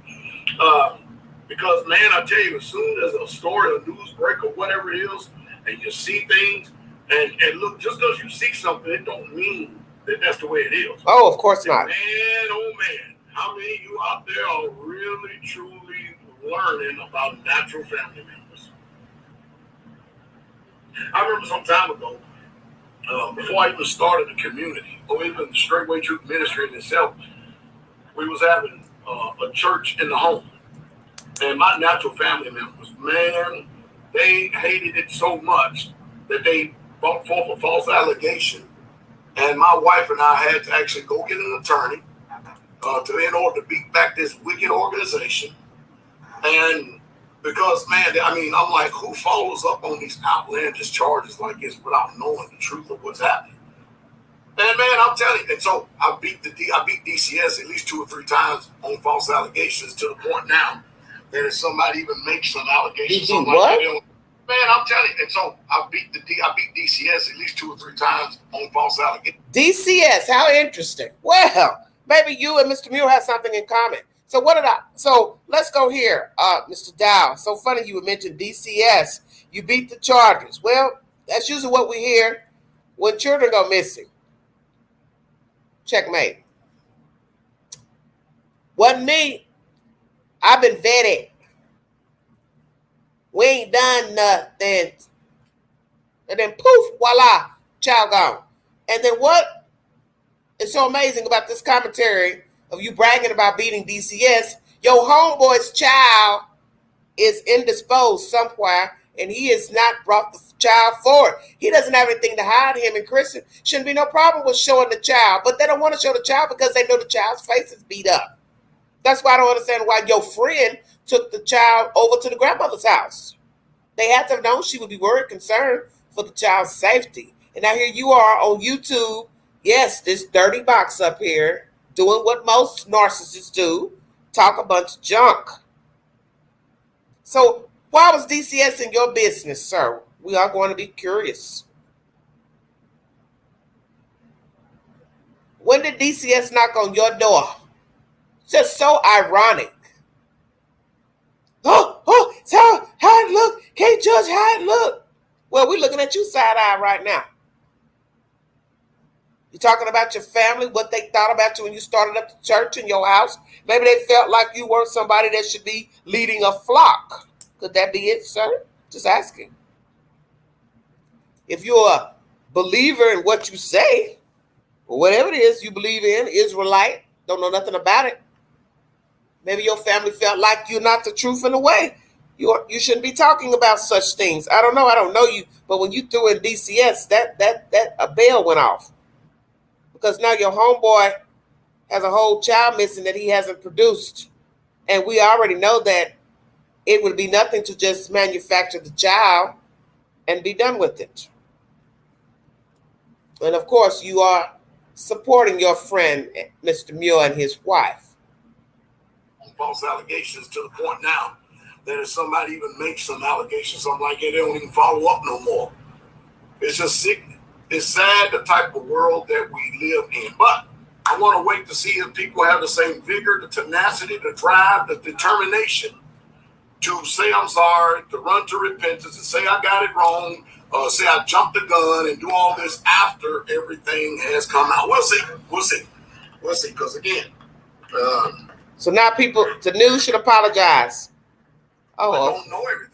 Because, man, I tell you, as soon as a story, a news break or whatever it is, and you see things, and look, just because you see something, it don't mean that that's the way it is. Oh, of course not. Man, oh, man, how many of you out there are really, truly learning about natural family members? I remember some time ago, before I even started the community, or even the Straightway Truth Ministry in itself, we was having a church in the home. And my natural family members, man, they hated it so much that they brought forth a false allegation. And my wife and I had to actually go get an attorney, in order to beat back this wicked organization. And because, man, I mean, I'm like, who follows up on these outlandish charges like this without knowing the truth of what's happening? And man, I'm telling you, and so I beat DCS at least 2 or 3 times on false allegations to the point now that if somebody even makes some allegations, something like that, man, I'm telling you, and so I beat DCS at least 2 or 3 times on false allegations. DCS, how interesting. Well, maybe you and Mr. Muir have something in common. So so let's go here, Mr. Dow. So funny you would mention DCS. You beat the charges. Well, that's usually what we hear when children go missing. Checkmate. Wasn't me. I've been vetted. We ain't done nothing. And then poof, voila, child gone. And then what is so amazing about this commentary of you bragging about beating DCS, your homeboy's child is indisposed somewhere, and he has not brought the child forward. He doesn't have anything to hide. Him and Kristen shouldn't be no problem with showing the child, but they don't want to show the child because they know the child's face is beat up. That's why I don't understand why your friend took the child over to the grandmother's house. They had to have known she would be worried, concerned for the child's safety. And now here you are on YouTube. Yes, this dirty box up here doing what most narcissists do, talk a bunch of junk. So why was DCS in your business, sir? We are going to be curious. When did DCS knock on your door? Just so ironic. It's how it look. Can't judge how it look. Well, we're looking at you side-eye right now. You're talking about your family, what they thought about you when you started up the church in your house. Maybe they felt like you weren't somebody that should be leading a flock. Could that be it, sir? Just asking. If you're a believer in what you say, or whatever it is you believe in, Israelite, don't know nothing about it. Maybe your family felt like you're not the truth in a way. You shouldn't be talking about such things. I don't know you, but when you threw in DCS, that a bell went off. Because now your homeboy has a whole child missing that he hasn't produced. And we already know that it would be nothing to just manufacture the child and be done with it. And of course, you are supporting your friend, Mr. Muir, and his wife. False allegations to the point now that if somebody even makes some allegations, something like that, they don't even follow up no more. It's just sickening. It's sad the type of world that we live in. But I want to wait to see if people have the same vigor, the tenacity, the drive, the determination to say I'm sorry, to run to repentance, and say I got it wrong, say I jumped the gun, and do all this after everything has come out. We'll see. Because again, so now the news should apologize. I don't know everything.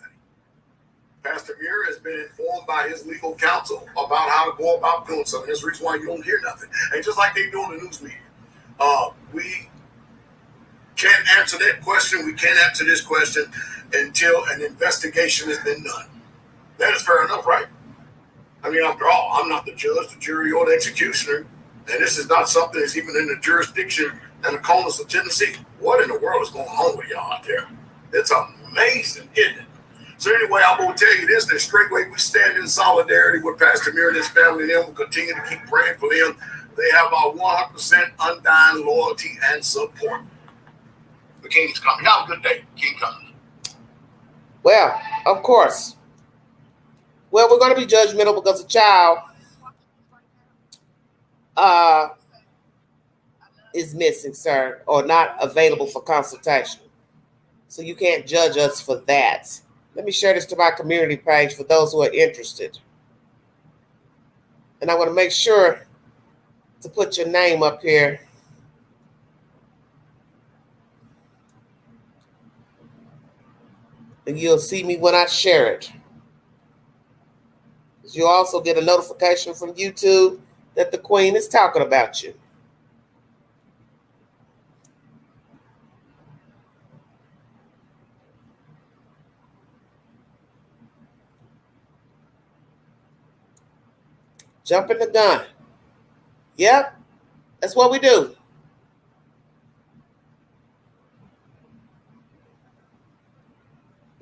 Pastor Mure has been informed by his legal counsel about how to go about doing something. That's the reason why you don't hear nothing. And just like they do in the news media, we can't answer that question. We can't answer this question until an investigation has been done. That is fair enough, right? I mean, after all, I'm not the judge, the jury, or the executioner. And this is not something that's even in the jurisdiction and the corners of Tennessee. What in the world is going on with y'all out there? It's amazing, isn't it? So anyway, I'm going to tell you this, that straightway we stand in solidarity with Pastor Mure and his family, and them. We'll continue to keep praying for them. They have our 100% undying loyalty and support. The king is coming. Have a good day. King coming. Well, of course. Well, we're going to be judgmental because the child is missing, sir, or not available for consultation. So you can't judge us for that. Let me share this to my community page for those who are interested. And I want to make sure to put your name up here. And you'll see me when I share it. You'll also get a notification from YouTube that the Queen is talking about you. Jumping the gun. Yep, that's what we do.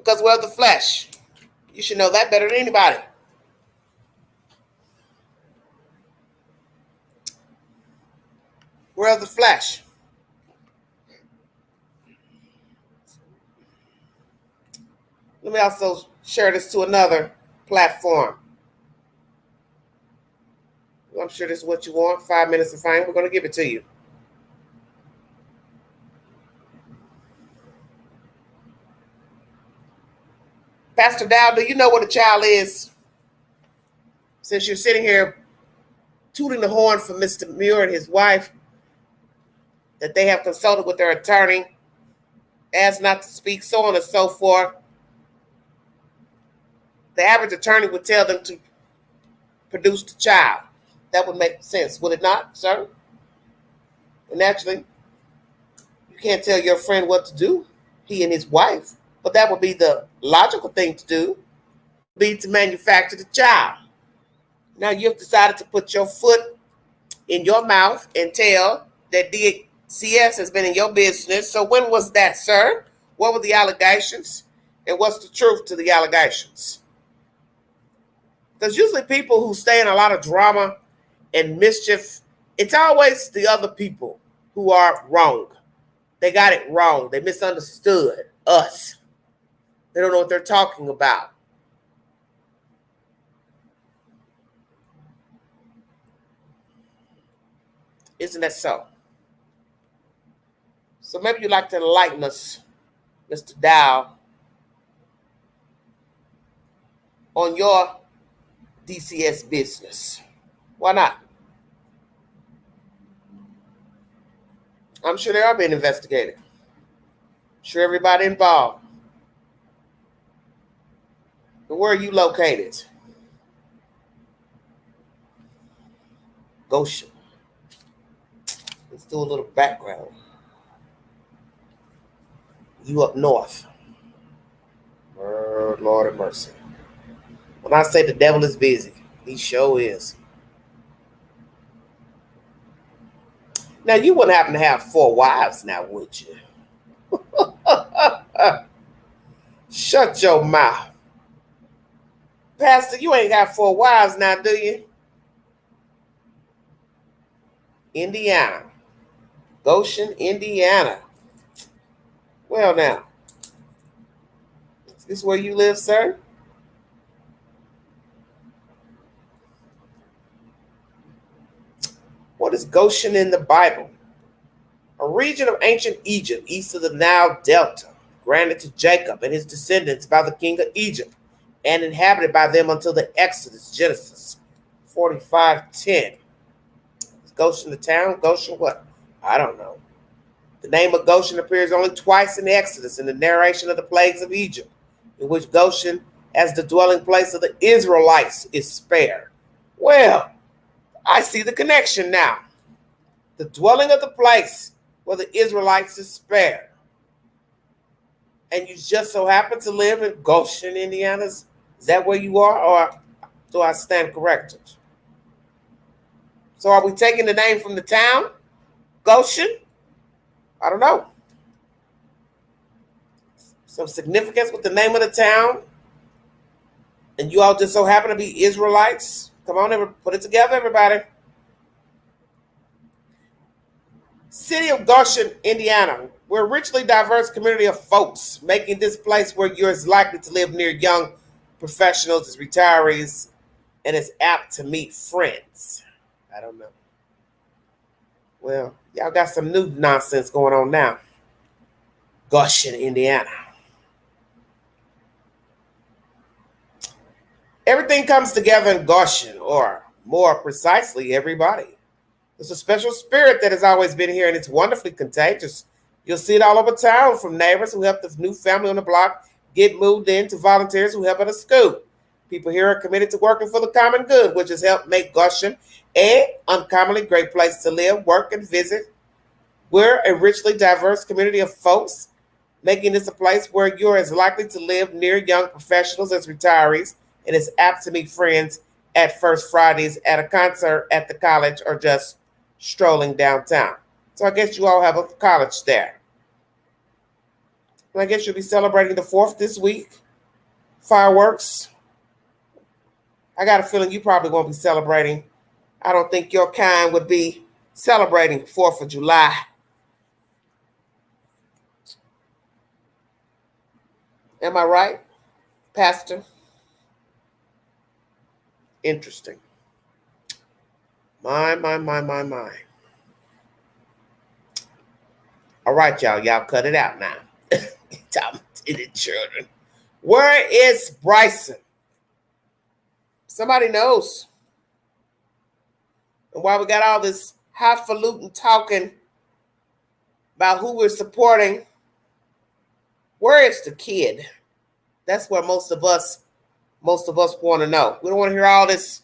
Because we're of the flesh. You should know that better than anybody. We're of the flesh. Let me also share this to another platform. I'm sure this is what you want. 5 minutes of fame. We're going to give it to you. Pastor Dow, do you know what a child is? Since you're sitting here tooting the horn for Mr. Muir and his wife, that they have consulted with their attorney, asked not to speak, so on and so forth. The average attorney would tell them to produce the child. That would make sense, would it not, sir? And naturally, you can't tell your friend what to do, he and his wife, but that would be the logical thing to do, be to manufacture the child. Now you've decided to put your foot in your mouth and tell that DCS has been in your business. So when was that, sir? What were the allegations? And what's the truth to the allegations? Because usually people who stay in a lot of drama and mischief, it's always the other people who are wrong. They got it wrong. They misunderstood us. They don't know what they're talking about. Isn't that so? So maybe you'd like to enlighten us, Mr. Dow, on your DCS business. Why not? I'm sure they are being investigated. I'm sure everybody involved. But where are you located? Goshen. Let's do a little background. You up north. Lord have mercy. When I say the devil is busy, he sure is. Now, you wouldn't happen to have 4 wives now, would you? Shut your mouth. Pastor, you ain't got 4 wives now, do you? Indiana. Goshen, Indiana. Well, now, is this where you live, sir? What is Goshen in the Bible? A region of ancient Egypt, east of the Nile Delta, granted to Jacob and his descendants by the king of Egypt, and inhabited by them until the Exodus, Genesis 45:10. Is Goshen the town? Goshen what? I don't know. The name of Goshen appears only twice in the Exodus in the narration of the plagues of Egypt, in which Goshen, as the dwelling place of the Israelites, is spared. Well, I see the connection now. The dwelling of the place where the Israelites is spared. And you just so happen to live in Goshen, Indiana? Is that where you are, or do I stand corrected? So are we taking the name from the town, Goshen? I don't know. Some significance with the name of the town, and you all just so happen to be Israelites? Come on, put it together, everybody. City of Goshen, Indiana. We're a richly diverse community of folks, making this place where you're as likely to live near young professionals as retirees and as apt to meet friends. I don't know. Well, y'all got some new nonsense going on now. Goshen, Indiana. Everything comes together in Goshen, or more precisely, everybody. There's a special spirit that has always been here, and it's wonderfully contagious. You'll see it all over town, from neighbors who help this new family on the block get moved in to volunteers who help at a school. People here are committed to working for the common good, which has helped make Goshen an uncommonly great place to live, work, and visit. We're a richly diverse community of folks, making this a place where you're as likely to live near young professionals as retirees, and is apt to meet friends at First Fridays, at a concert, at the college, or just strolling downtown. So I guess you all have a college there. I guess you'll be celebrating the 4th this week. Fireworks. I got a feeling you probably won't be celebrating. I don't think your kind would be celebrating 4th of July. Am I right, Pastor? Interesting. My. All right, y'all. Y'all cut it out now. Talented children. Where is Bryson? Somebody knows. And while we got all this highfalutin talking about who we're supporting, where is the kid? That's what most of us want to know. We don't want to hear all this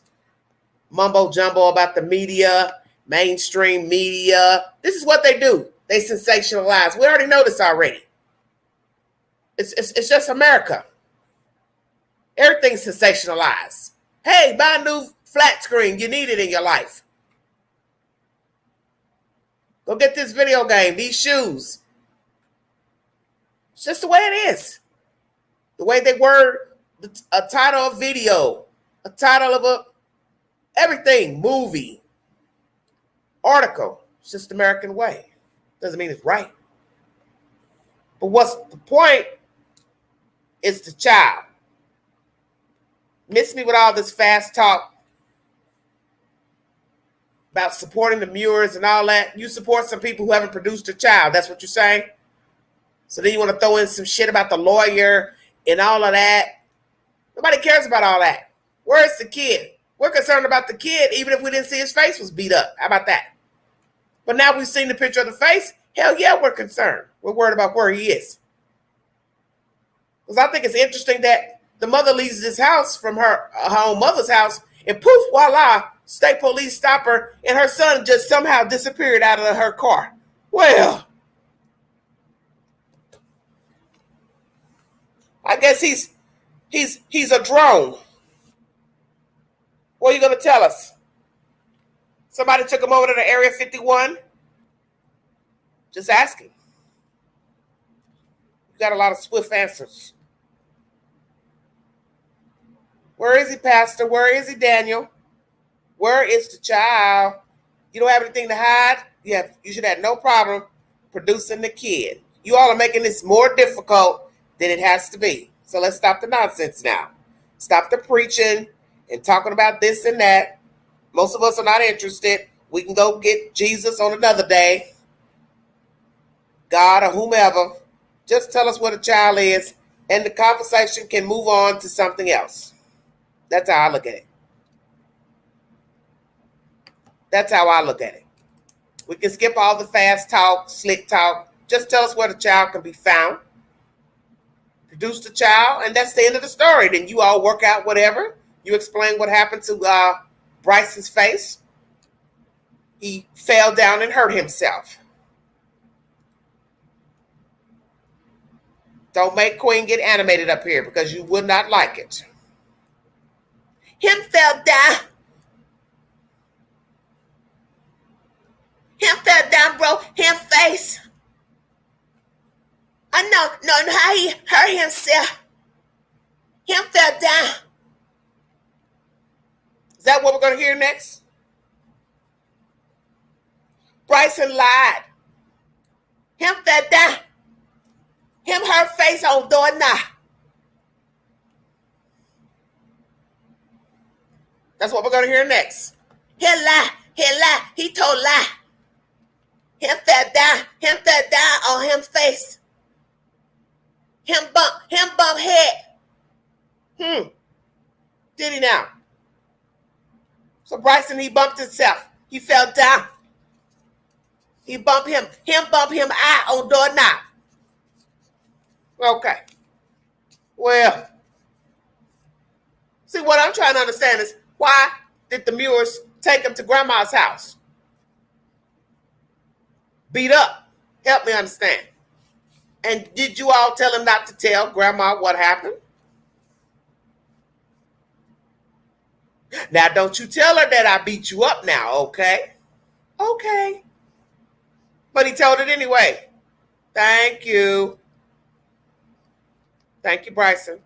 mumbo jumbo about the media, mainstream media. This is what they do. They sensationalize. We already know this already. It's just America. Everything's sensationalized. Hey, buy a new flat screen. You need it in your life. Go get this video game, these shoes. It's just the way it is. The way they word a title of video, a title of everything, movie, article. It's just the American way. Doesn't mean it's right. But what's the point is the child. Miss me with all this fast talk about supporting the Muirs and all that. You support some people who haven't produced a child. That's what you're saying? So then you want to throw in some shit about the lawyer and all of that. Nobody cares about all that. Where's the kid? We're concerned about the kid even if we didn't see his face was beat up. How about that? But now we've seen the picture of the face. Hell yeah, we're concerned. We're worried about where he is. Because I think it's interesting that the mother leaves this house from her own mother's house, and poof, voila, state police stop her, and her son just somehow disappeared out of her car. Well, I guess he's a drone. What are you going to tell us? Somebody took him over to the Area 51? Just asking. You got a lot of swift answers. Where is he, Pastor? Where is he, Daniel? Where is the child? You don't have anything to hide? You should have no problem producing the kid. You all are making this more difficult than it has to be. So let's stop the nonsense now. Stop the preaching and talking about this and that. Most of us are not interested. We can go get Jesus on another day. God or whomever. Just tell us what a child is, and the conversation can move on to something else. That's how I look at it. That's how I look at it. We can skip all the fast talk, slick talk. Just tell us where the child can be found. Produce the child, and that's the end of the story. Then you all work out whatever. You explain what happened to Bryson's face. He fell down and hurt himself. Don't make Queen get animated up here because you would not like it. Him fell down. Him fell down, bro. Him face. I know how he hurt himself. Him fell down. Is that what we're going to hear next? Bryson lied. Him fell down. Him hurt face on doorknob. That's what we're going to hear next. He lied. He told lie. Him fell down on him face. Him bump head. Did he now? So Bryson, he bumped himself. He fell down. He bumped him. Bump him eye on doorknob. Okay. Well, see, what I'm trying to understand is why did the Muirs take him to grandma's house? Beat up. Help me understand. And did you all tell him not to tell grandma what happened? Now, don't you tell her that I beat you up now, okay? Okay. But he told it anyway. Thank you. Thank you, Bryson.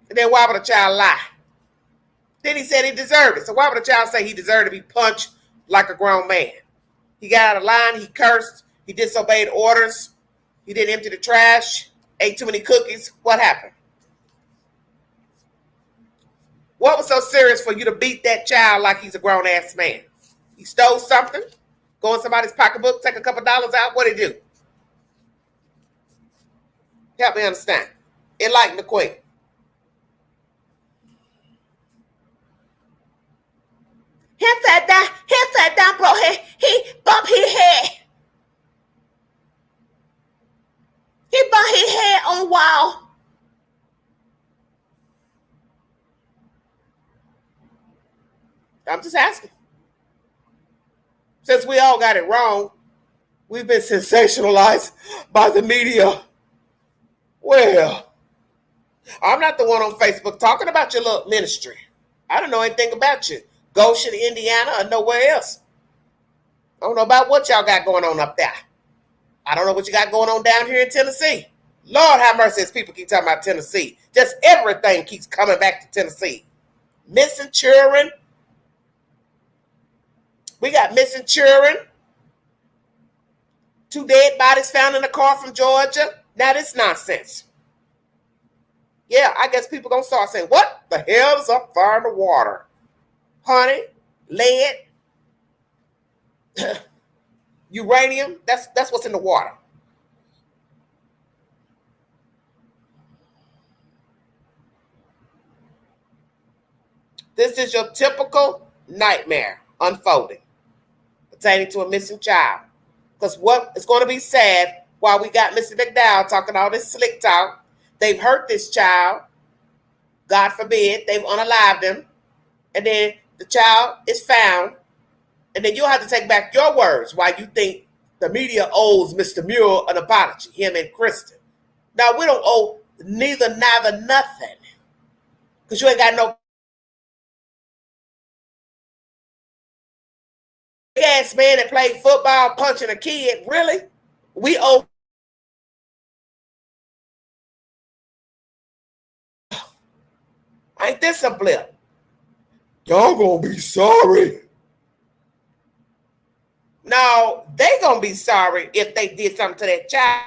And then why would a child lie? Then he said he deserved it. So why would a child say he deserved to be punched like a grown man? He got out of line. He cursed. He disobeyed orders. He didn't empty the trash. Ate too many cookies. What happened? What was so serious for you to beat that child like he's a grown-ass man? He stole something? Go in somebody's pocketbook, take a couple dollars out? What did he do? Help me understand. Enlighten the queen. He fell down, bro. He bumped his head. He bumped his head on the wall. I'm just asking. Since we all got it wrong, we've been sensationalized by the media. Well, I'm not the one on Facebook talking about your little ministry. I don't know anything about you. Goshen, Indiana, or nowhere else. I don't know about what y'all got going on up there. I don't know what you got going on down here in Tennessee. Lord have mercy as people keep talking about Tennessee. Just everything keeps coming back to Tennessee. Missing children. We got missing children. 2 dead bodies found in a car from Georgia. Now this nonsense. Yeah, I guess people gonna start saying, what the hell is up fire in the water? Honey, lead, uranium, that's what's in the water. This is your typical nightmare unfolding pertaining to a missing child. Because what is going to be sad while we got Mr. McDowell talking all this slick talk, they've hurt this child. God forbid, they've unalived him. And then the child is found. And then you'll have to take back your words why you think the media owes Mr. Muir an apology, him and Kristen. Now, we don't owe neither, nothing. Because you ain't got no big ass man that played football punching a kid. Really? We owe. Ain't this a blip? Y'all gonna be sorry. No, they gonna be sorry if they did something to that child.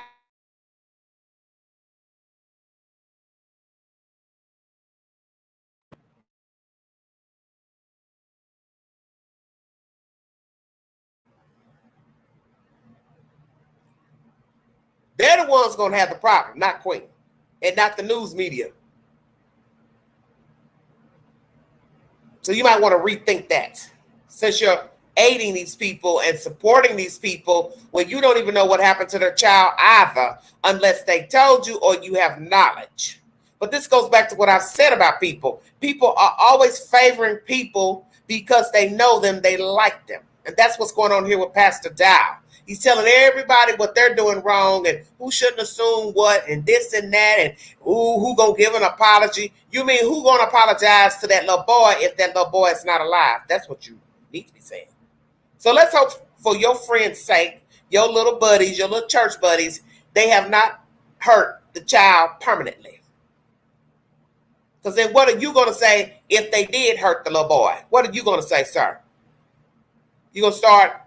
They're the ones gonna have the problem, not Queen, and not the news media. So you might want to rethink that. Since you're aiding these people and supporting these people when you don't even know what happened to their child either, unless they told you or you have knowledge. But this goes back to what I've said about people. People are always favoring people because they know them, they like them. And that's what's going on here with Pastor Dow. He's telling everybody what they're doing wrong and who shouldn't assume what and this and that and who gonna give an apology. You mean who gonna apologize to that little boy if that little boy is not alive? That's what you need to be saying. So let's hope for your friend's sake, your little buddies, your little church buddies, they have not hurt the child permanently. Because then what are you going to say if they did hurt the little boy? What are you going to say, sir? You're going to start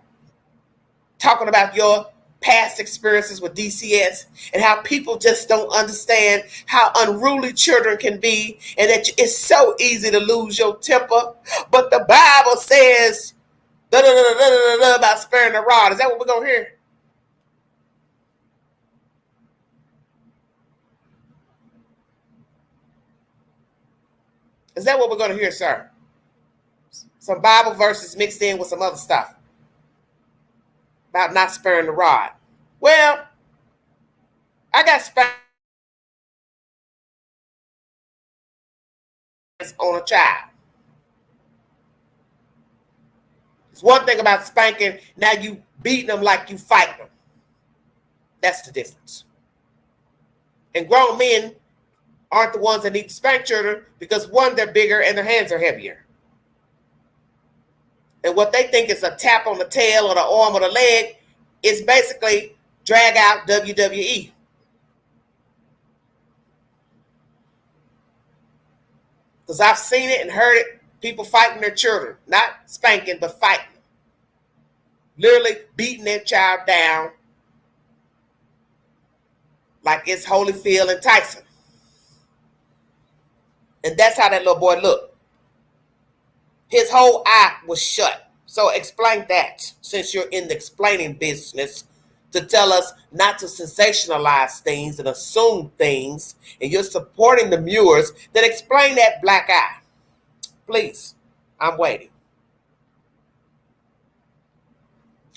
talking about your past experiences with DCS and how people just don't understand how unruly children can be and that it's so easy to lose your temper. But the Bible says about sparing the rod. Is that what we're going to hear? Is that what we're going to hear, sir? Some Bible verses mixed in with some other stuff about not sparing the rod. Well, I got spanked on a child. It's one thing about spanking. Now you beating them like you fighting them. That's the difference. And grown men aren't the ones that need to spank children because, one, they're bigger and their hands are heavier. And what they think is a tap on the tail or the arm or the leg is basically drag out WWE. Because I've seen it and heard it. People fighting their children. Not spanking, but fighting. Literally beating their child down like it's Holyfield and Tyson. And that's how that little boy looked. His whole eye was shut. So explain that, since you're in the explaining business, to tell us not to sensationalize things and assume things, and you're supporting the Muirs, then explain that black eye. Please, I'm waiting.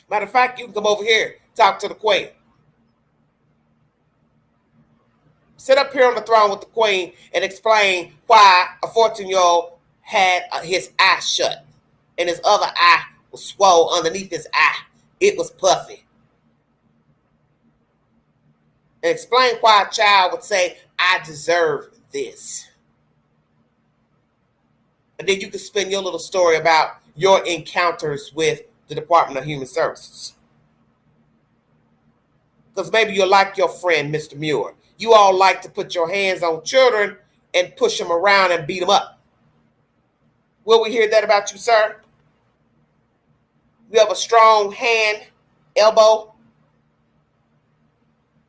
Matter of fact, you can come over here, talk to the queen. Sit up here on the throne with the queen and explain why a 14-year-old had his eye shut and his other eye was swollen underneath his eye. It was puffy. And explain why a child would say, I deserve this. And then you can spin your little story about your encounters with the Department of Human Services. Because maybe you're like your friend, Mr. Muir. You all like to put your hands on children and push them around and beat them up. Will we hear that about you, sir? You have a strong hand, elbow.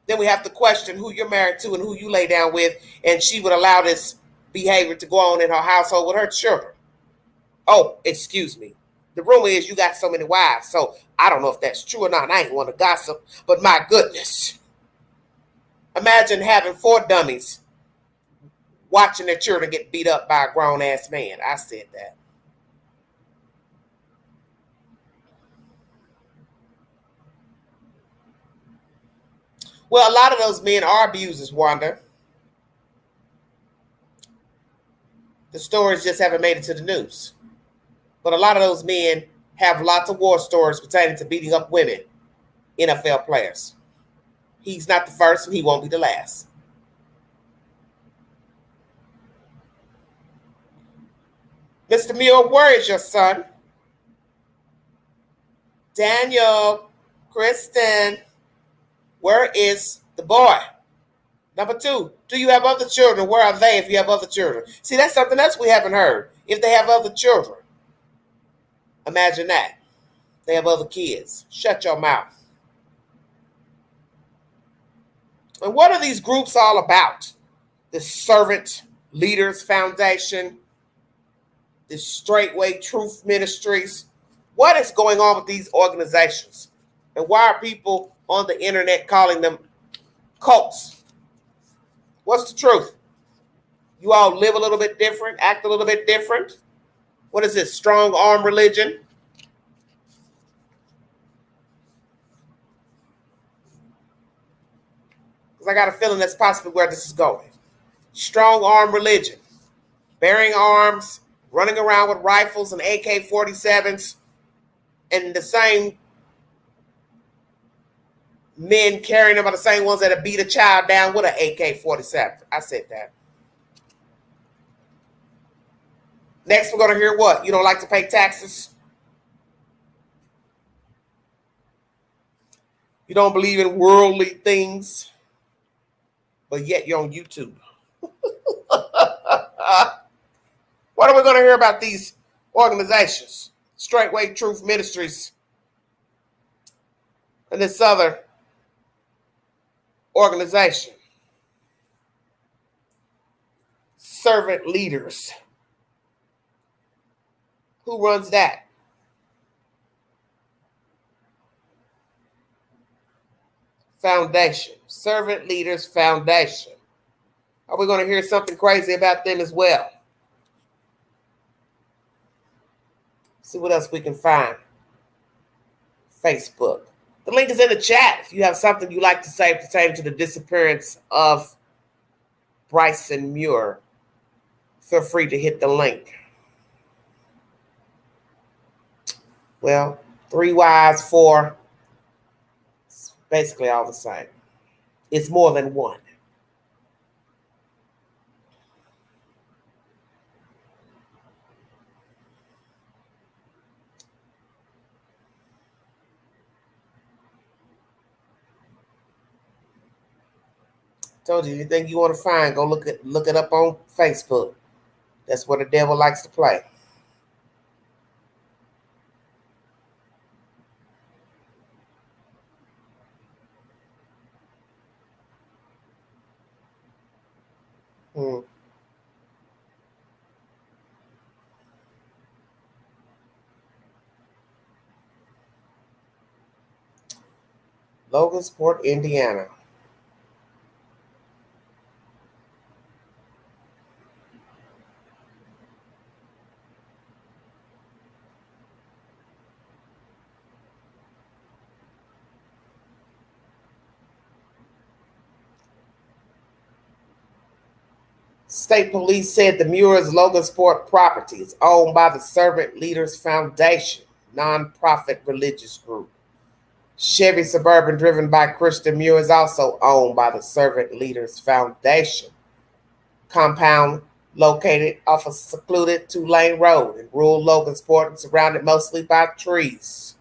Then we have to question who you're married to and who you lay down with, and she would allow this behavior to go on in her household with her children. Oh, excuse me. The rumor is you got so many wives, so I don't know if that's true or not. I ain't want to gossip, but my goodness. Imagine having 4 dummies watching their children get beat up by a grown-ass man. I said that. Well, a lot of those men are abusers, Wanda. The stories just haven't made it to the news. But a lot of those men have lots of war stories pertaining to beating up women, NFL players. He's not the first and he won't be the last. Mr. Muir, where is your son? Daniel, Kristen, where is the boy? Number 2, do you have other children? Where are they if you have other children? See, that's something else we haven't heard. If they have other children. Imagine that. They have other kids. Shut your mouth. And what are these groups all about? The Servant Leaders Foundation, the Straightway Truth Ministries. What is going on with these organizations? And why are people on the internet calling them cults? What's the truth? You all live a little bit different, act a little bit different. What is this, strong arm religion? Because I got a feeling that's possibly where this is going. Strong arm religion. Bearing arms, running around with rifles and AK-47s, and the same men carrying them are the same ones that have beat a child down with an AK-47. I said that. Next, we're going to hear what? You don't like to pay taxes? You don't believe in worldly things? But yet you're on YouTube. What are we going to hear about these organizations? Straightway Truth Ministries and this other organization. Servant Leaders. Who runs that? Foundation. Servant Leaders Foundation. Are we going to hear something crazy about them as well? See what else we can find. Facebook. The link is in the chat. If you have something you'd like to say pertaining to the disappearance of Bryson Muir, feel free to hit the link. Well, 3 wives, 4. It's basically all the same. It's more than 1. Told you, anything you want to find, go look it up on Facebook. That's what the devil likes to play. Logansport, Indiana. State police said the Muir's Logansport property is owned by the Servant Leaders Foundation, nonprofit religious group. Chevy Suburban, driven by Christian Muir, is also owned by the Servant Leaders Foundation. Compound located off a secluded 2-lane road in rural Logansport and surrounded mostly by trees.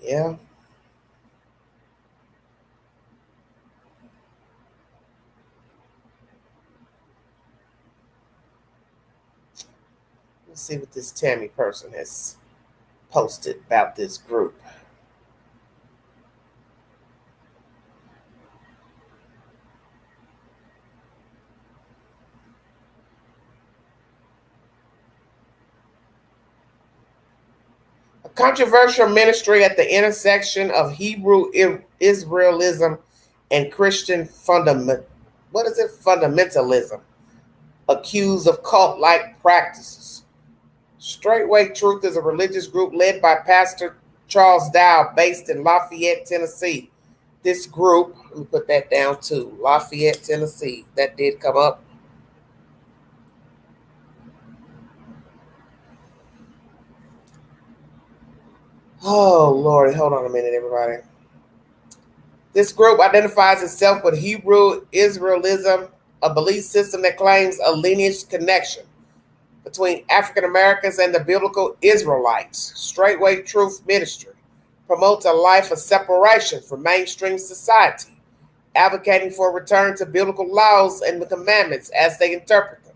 Yeah. Let's see what this Tammy person has posted about this group. A controversial ministry at the intersection of Hebrew Israelism and Christian fundamentalism, accused of cult-like practices. Straightway Truth is a religious group led by Pastor Charles Dow, based in Lafayette, Tennessee. This group, let me put that down too, Lafayette, Tennessee. That did come up. Oh, Lord, hold on a minute, everybody. This group identifies itself with Hebrew Israelism, a belief system that claims a lineage connection between African Americans and the biblical Israelites. Straightway Truth Ministry promotes a life of separation from mainstream society, advocating for a return to biblical laws and the commandments as they interpret them.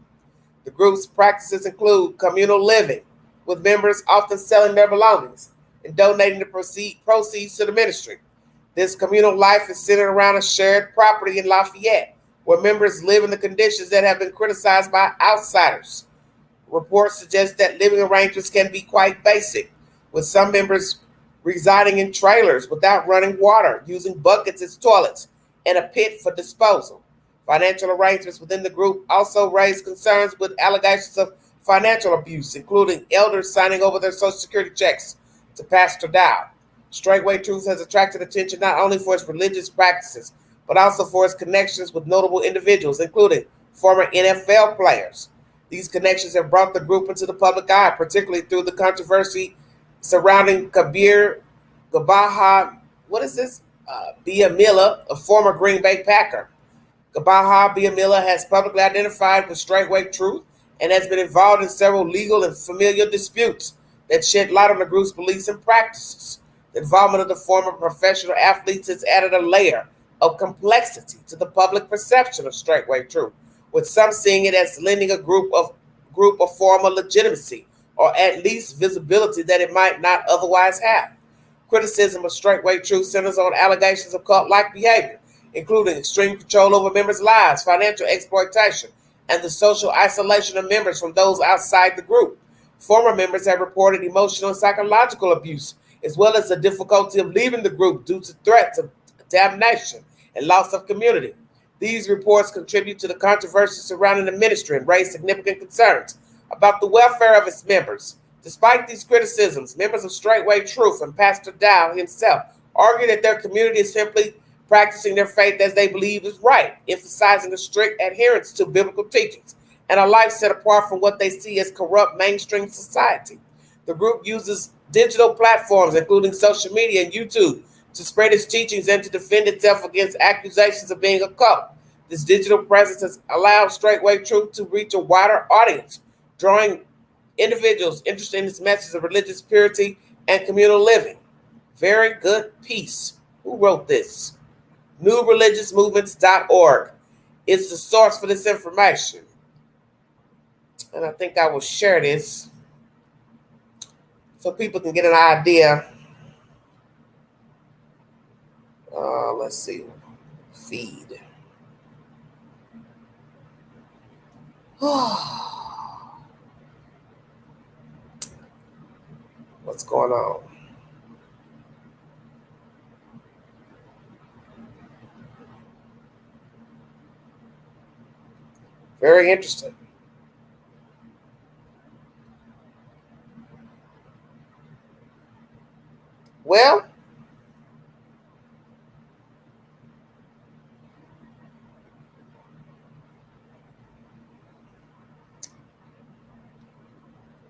The group's practices include communal living, with members often selling their belongings and donating the proceeds to the ministry. This communal life is centered around a shared property in Lafayette, where members live in the conditions that have been criticized by outsiders. Reports suggest that living arrangements can be quite basic, with some members residing in trailers without running water, using buckets as toilets, and a pit for disposal. Financial arrangements within the group also raise concerns with allegations of financial abuse, including elders signing over their Social Security checks to Pastor Dow. Straightway Truth has attracted attention not only for its religious practices, but also for its connections with notable individuals, including former NFL players. These connections have brought the group into the public eye, particularly through the controversy surrounding Kabir Gabaha, Biamila, a former Green Bay Packer. Gabaha Biamila has publicly identified with Straightway Truth and has been involved in several legal and familial disputes that shed light on the group's beliefs and practices. The involvement of the former professional athletes has added a layer of complexity to the public perception of Straightway Truth, with some seeing it as lending a group a form of legitimacy, or at least visibility that it might not otherwise have. Criticism of Straightway Truth centers on allegations of cult-like behavior, including extreme control over members' lives, financial exploitation, and the social isolation of members from those outside the group. Former members have reported emotional and psychological abuse, as well as the difficulty of leaving the group due to threats of damnation and loss of community. These reports contribute to the controversy surrounding the ministry and raise significant concerns about the welfare of its members. Despite these criticisms, members of Straightway Truth and Pastor Dow himself argue that their community is simply practicing their faith as they believe is right, emphasizing a strict adherence to biblical teachings and a life set apart from what they see as corrupt mainstream society. The group uses digital platforms, including social media and YouTube, to spread its teachings and to defend itself against accusations of being a cult. This digital presence has allowed Straightway Truth to reach a wider audience, drawing individuals interested in its message of religious purity and communal living. Very good piece. Who wrote this? NewReligiousMovements.org is the source for this information. And I think I will share this so people can get an idea. Let's see. Feed. What's going on? Very interesting. Well,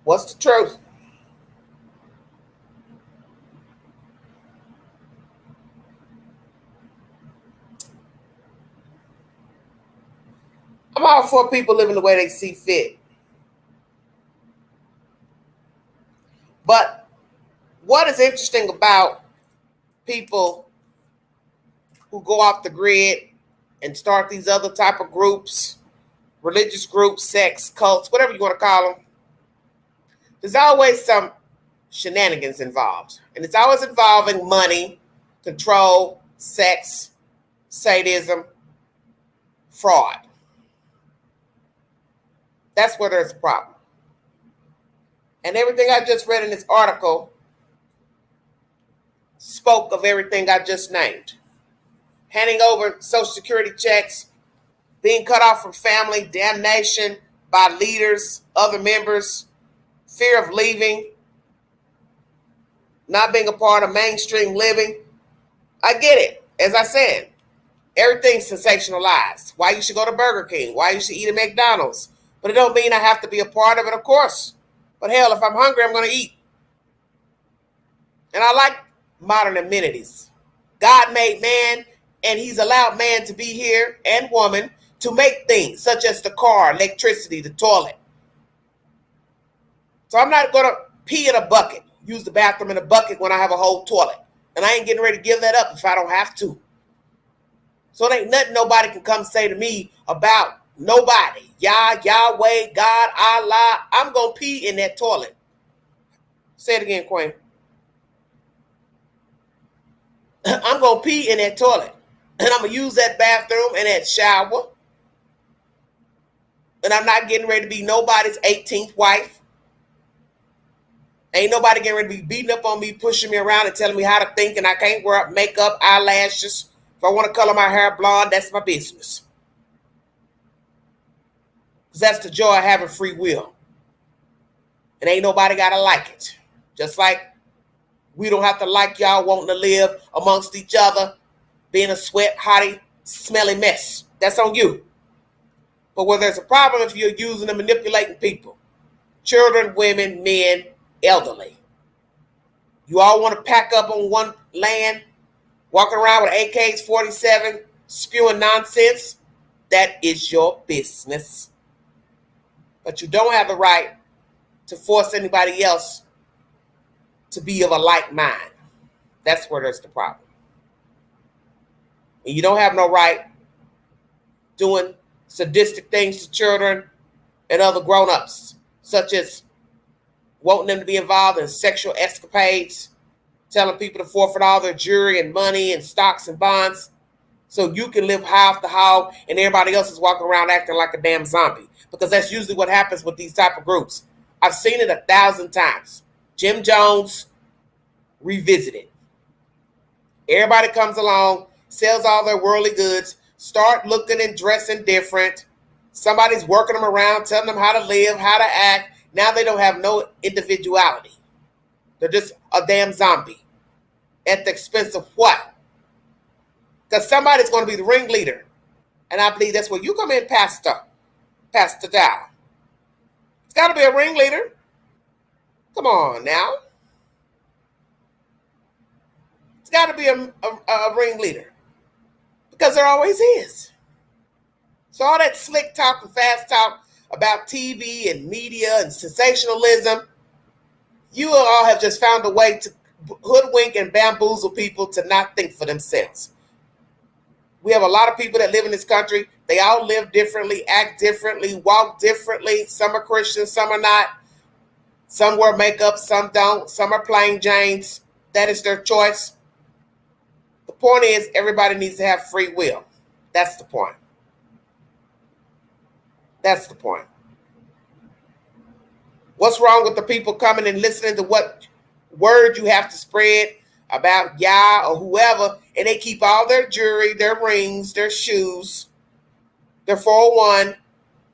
what's the truth? I'm all for people living the way they see fit. But what is interesting about people who go off the grid and start these other type of groups, religious groups, sex, cults, whatever you want to call them, there's always some shenanigans involved. And it's always involving money, control, sex, sadism, fraud. That's where there's a problem. And everything I just read in this article spoke of everything I just named. Handing over Social Security checks, being cut off from family, damnation by leaders, other members, fear of leaving, not being a part of mainstream living. I get it. As I said, everything's sensationalized. Why you should go to Burger King, why you should eat at McDonald's. But it don't mean I have to be a part of it, of course. But hell, if I'm hungry, I'm going to eat. And I like modern amenities. God made man, and he's allowed man to be here, and woman, to make things such as the car, electricity, the toilet. So I'm not going to pee in a bucket, use the bathroom in a bucket when I have a whole toilet. And I ain't getting ready to give that up if I don't have to. So it ain't nothing nobody can come say to me about nobody. Yahweh, God, Allah. I'm going to pee in that toilet. Say it again, Queen. I'm going to pee in that toilet. And I'm going to use that bathroom and that shower. And I'm not getting ready to be nobody's 18th wife. Ain't nobody getting ready to be beating up on me, pushing me around and telling me how to think, and I can't wear makeup, eyelashes. If I want to color my hair blonde, that's my business. Because that's the joy of having free will. And ain't nobody got to like it. Just like we don't have to like y'all wanting to live amongst each other, being a sweat, hottie, smelly mess. That's on you. But where there's a problem if you're using and manipulating people, children, women, men, elderly. You all want to pack up on one land, walking around with AK-47, spewing nonsense. That is your business. But you don't have the right to force anybody else to be of a like mind. That's where there's the problem. And you don't have no right doing sadistic things to children and other grown-ups, such as wanting them to be involved in sexual escapades, telling people to forfeit all their jewelry and money and stocks and bonds so you can live high off the hog and everybody else is walking around acting like a damn zombie. Because that's usually what happens with these type of groups. I've seen it 1,000 times. Jim Jones revisited. Everybody comes along, sells all their worldly goods, start looking and dressing different. Somebody's working them around, telling them how to live, how to act. Now they don't have no individuality. They're just a damn zombie. At the expense of what? Because somebody's going to be the ringleader. And I believe that's where you come in, Pastor Dow. It's got to be a ringleader. Come on now. It's got to be a ringleader. Because there always is. So all that slick talk and fast talk about TV and media and sensationalism, you all have just found a way to hoodwink and bamboozle people to not think for themselves. We have a lot of people that live in this country. They all live differently, act differently, walk differently. Some are Christians, some are not. Some wear makeup, some don't. Some are plain Janes. That is their choice. The point is, everybody needs to have free will. That's the point. That's the point. What's wrong with the people coming and listening to what word you have to spread about Yah or whoever, and they keep all their jewelry, their rings, their shoes, their 401,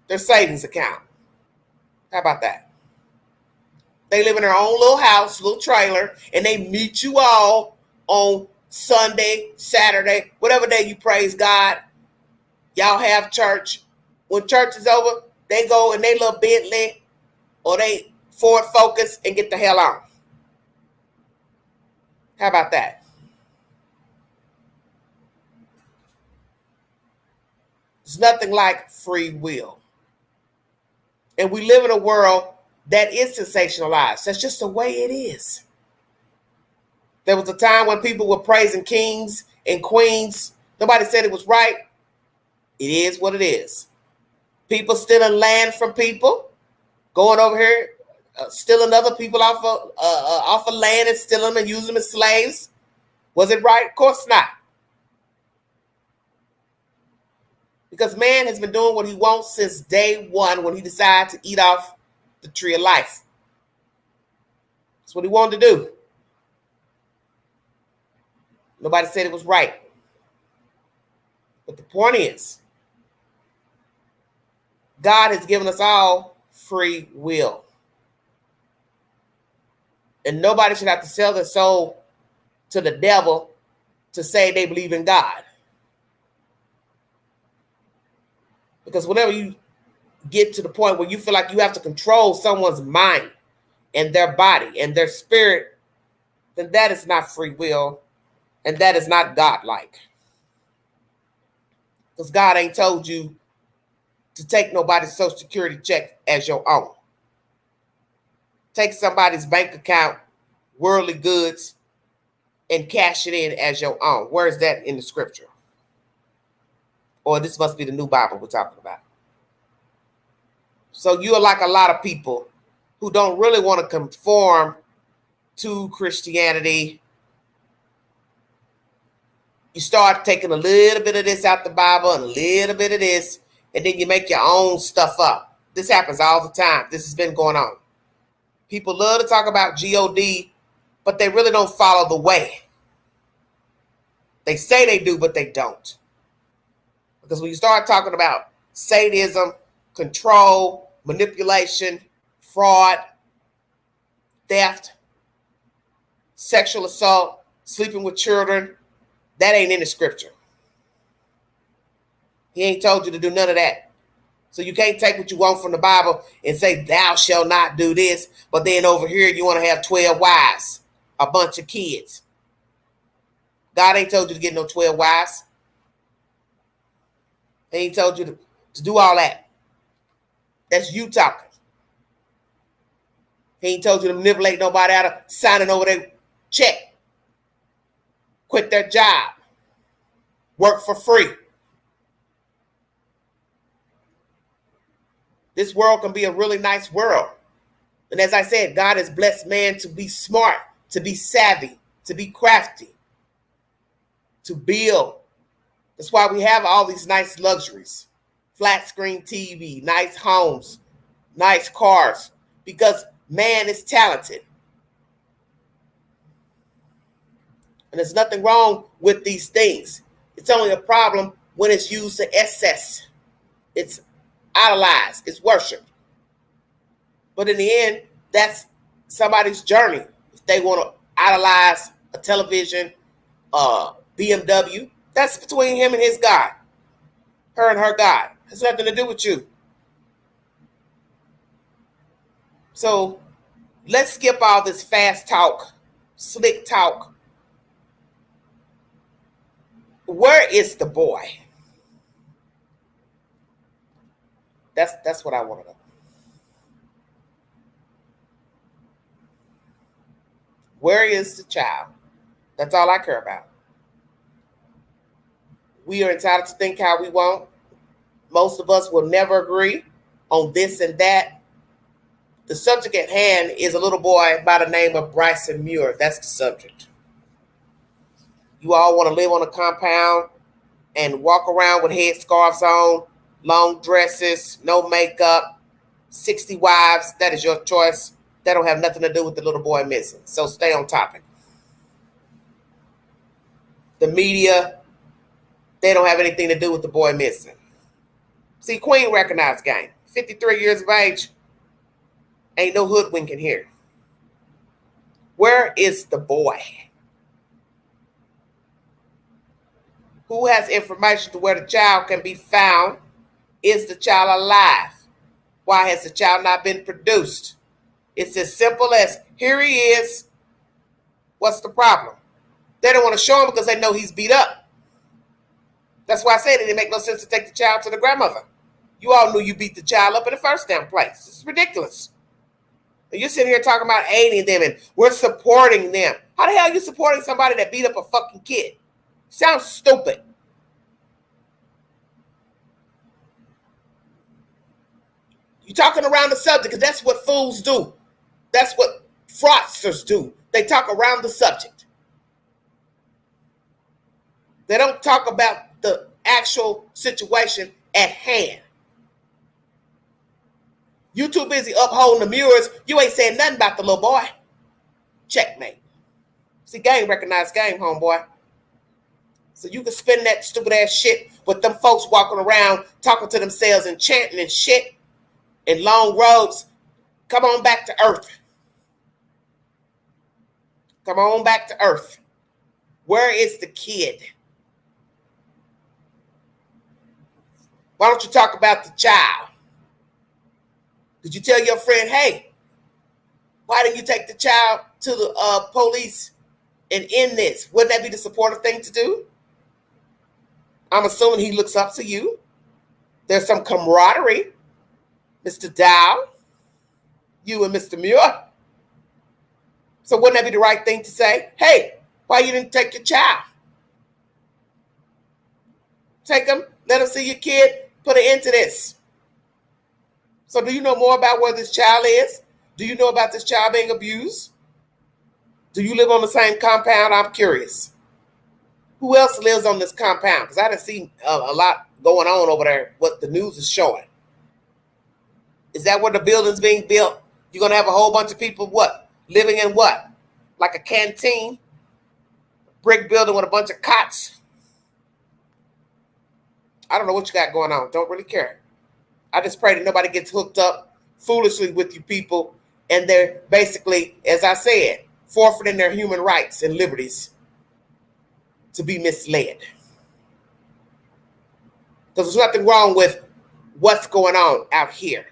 their savings account? How about that? They live in their own little house, little trailer, and they meet you all on Sunday, Saturday, whatever day you praise God. Y'all have church. When church is over, they go in their little Bentley or they Ford Focus and get the hell on. How about that? It's nothing like free will. And we live in a world that is sensationalized. That's just the way it is. There was a time when people were praising kings and queens. Nobody said it was right. It is what it is. People stealing land from people, going over here, stealing other people off of land and stealing them and using them as slaves. Was it right? Of course not. Because man has been doing what he wants since day one when he decided to eat off the tree of life. That's what he wanted to do. Nobody said it was right. But the point is, God has given us all free will. And nobody should have to sell their soul to the devil to say they believe in God. Because whenever you get to the point where you feel like you have to control someone's mind and their body and their spirit, then that is not free will and that is not God-like. Because God ain't told you to take nobody's Social Security check as your own. Take somebody's bank account, worldly goods, and cash it in as your own. Where is that in the scripture? Or this must be the new Bible we're talking about. So you're like a lot of people who don't really want to conform to Christianity. You start taking a little bit of this out the Bible and a little bit of this, and then you make your own stuff up. This happens all the time. This has been going on. People love to talk about God, but they really don't follow the way. They say they do, but they don't. Because when you start talking about sadism, control, manipulation, fraud, theft, sexual assault, sleeping with children, that ain't in the scripture. He ain't told you to do none of that. So you can't take what you want from the Bible and say, thou shalt not do this, but then over here you want to have 12 wives, a bunch of kids. God ain't told you to get no 12 wives. He ain't told you to do all that. That's you talking. He ain't told you to manipulate nobody out of signing over their check. Quit their job. Work for free. This world can be a really nice world. And as I said, God has blessed man to be smart, to be savvy, to be crafty, to build. That's why we have all these nice luxuries. Flat screen TV, nice homes, nice cars, because man is talented. And there's nothing wrong with these things. It's only a problem when it's used to excess. It's idolized. It's worshiped. But in the end, that's somebody's journey. If they want to idolize a television, BMW, that's between him and his God. Her and her God. It has nothing to do with you. So let's skip all this fast talk, slick talk. Where is the boy? That's what I want to know. Where is the child? That's all I care about. We are entitled to think how we want. Most of us will never agree on this and that. The subject at hand is a little boy by the name of Bryson Muir. That's the subject. You all want to live on a compound and walk around with headscarves on, long dresses, no makeup, 60 wives. That is your choice. That don't have nothing to do with the little boy missing. So stay on topic. The media, they don't have anything to do with the boy missing. See, Queen recognized game. 53 years of age. Ain't no hoodwinking here. Where is the boy? Who has information to where the child can be found? Is the child alive? Why has the child not been produced? It's as simple as, here he is. What's the problem? They don't want to show him because they know he's beat up. That's why I said it didn't make no sense to take the child to the grandmother. You all knew you beat the child up in the first damn place. This is ridiculous. And you're sitting here talking about aiding them and we're supporting them. How the hell are you supporting somebody that beat up a fucking kid? Sounds stupid. You're talking around the subject because that's what fools do. That's what fraudsters do. They talk around the subject. They don't talk about the actual situation at hand. You too busy upholding the Mures. You ain't saying nothing about the little boy. Checkmate. See, game recognized game, homeboy. So you can spin that stupid ass shit with them folks walking around talking to themselves and chanting and shit in long robes. Come on back to earth. Come on back to earth. Where is the kid? Why don't you talk about the child? Did you tell your friend, hey, why didn't you take the child to the police and end this? Wouldn't that be the supportive thing to do? I'm assuming he looks up to you. There's some camaraderie. Mr. Dow, you and Mr. Muir. So wouldn't that be the right thing to say? Hey, why you didn't take your child? Take him, let him see your kid, put an end to this. So do you know more about where this child is? Do you know about this child being abused? Do you live on the same compound? I'm curious. Who else lives on this compound? Because I didn't see a lot going on over there, what the news is showing. Is that where the building's being built? You're going to have a whole bunch of people, what? Living in what? Like a canteen? Brick building with a bunch of cots? I don't know what you got going on. Don't really care. I just pray that nobody gets hooked up foolishly with you people. And they're basically, as I said, forfeiting their human rights and liberties to be misled. Because there's nothing wrong with what's going on out here.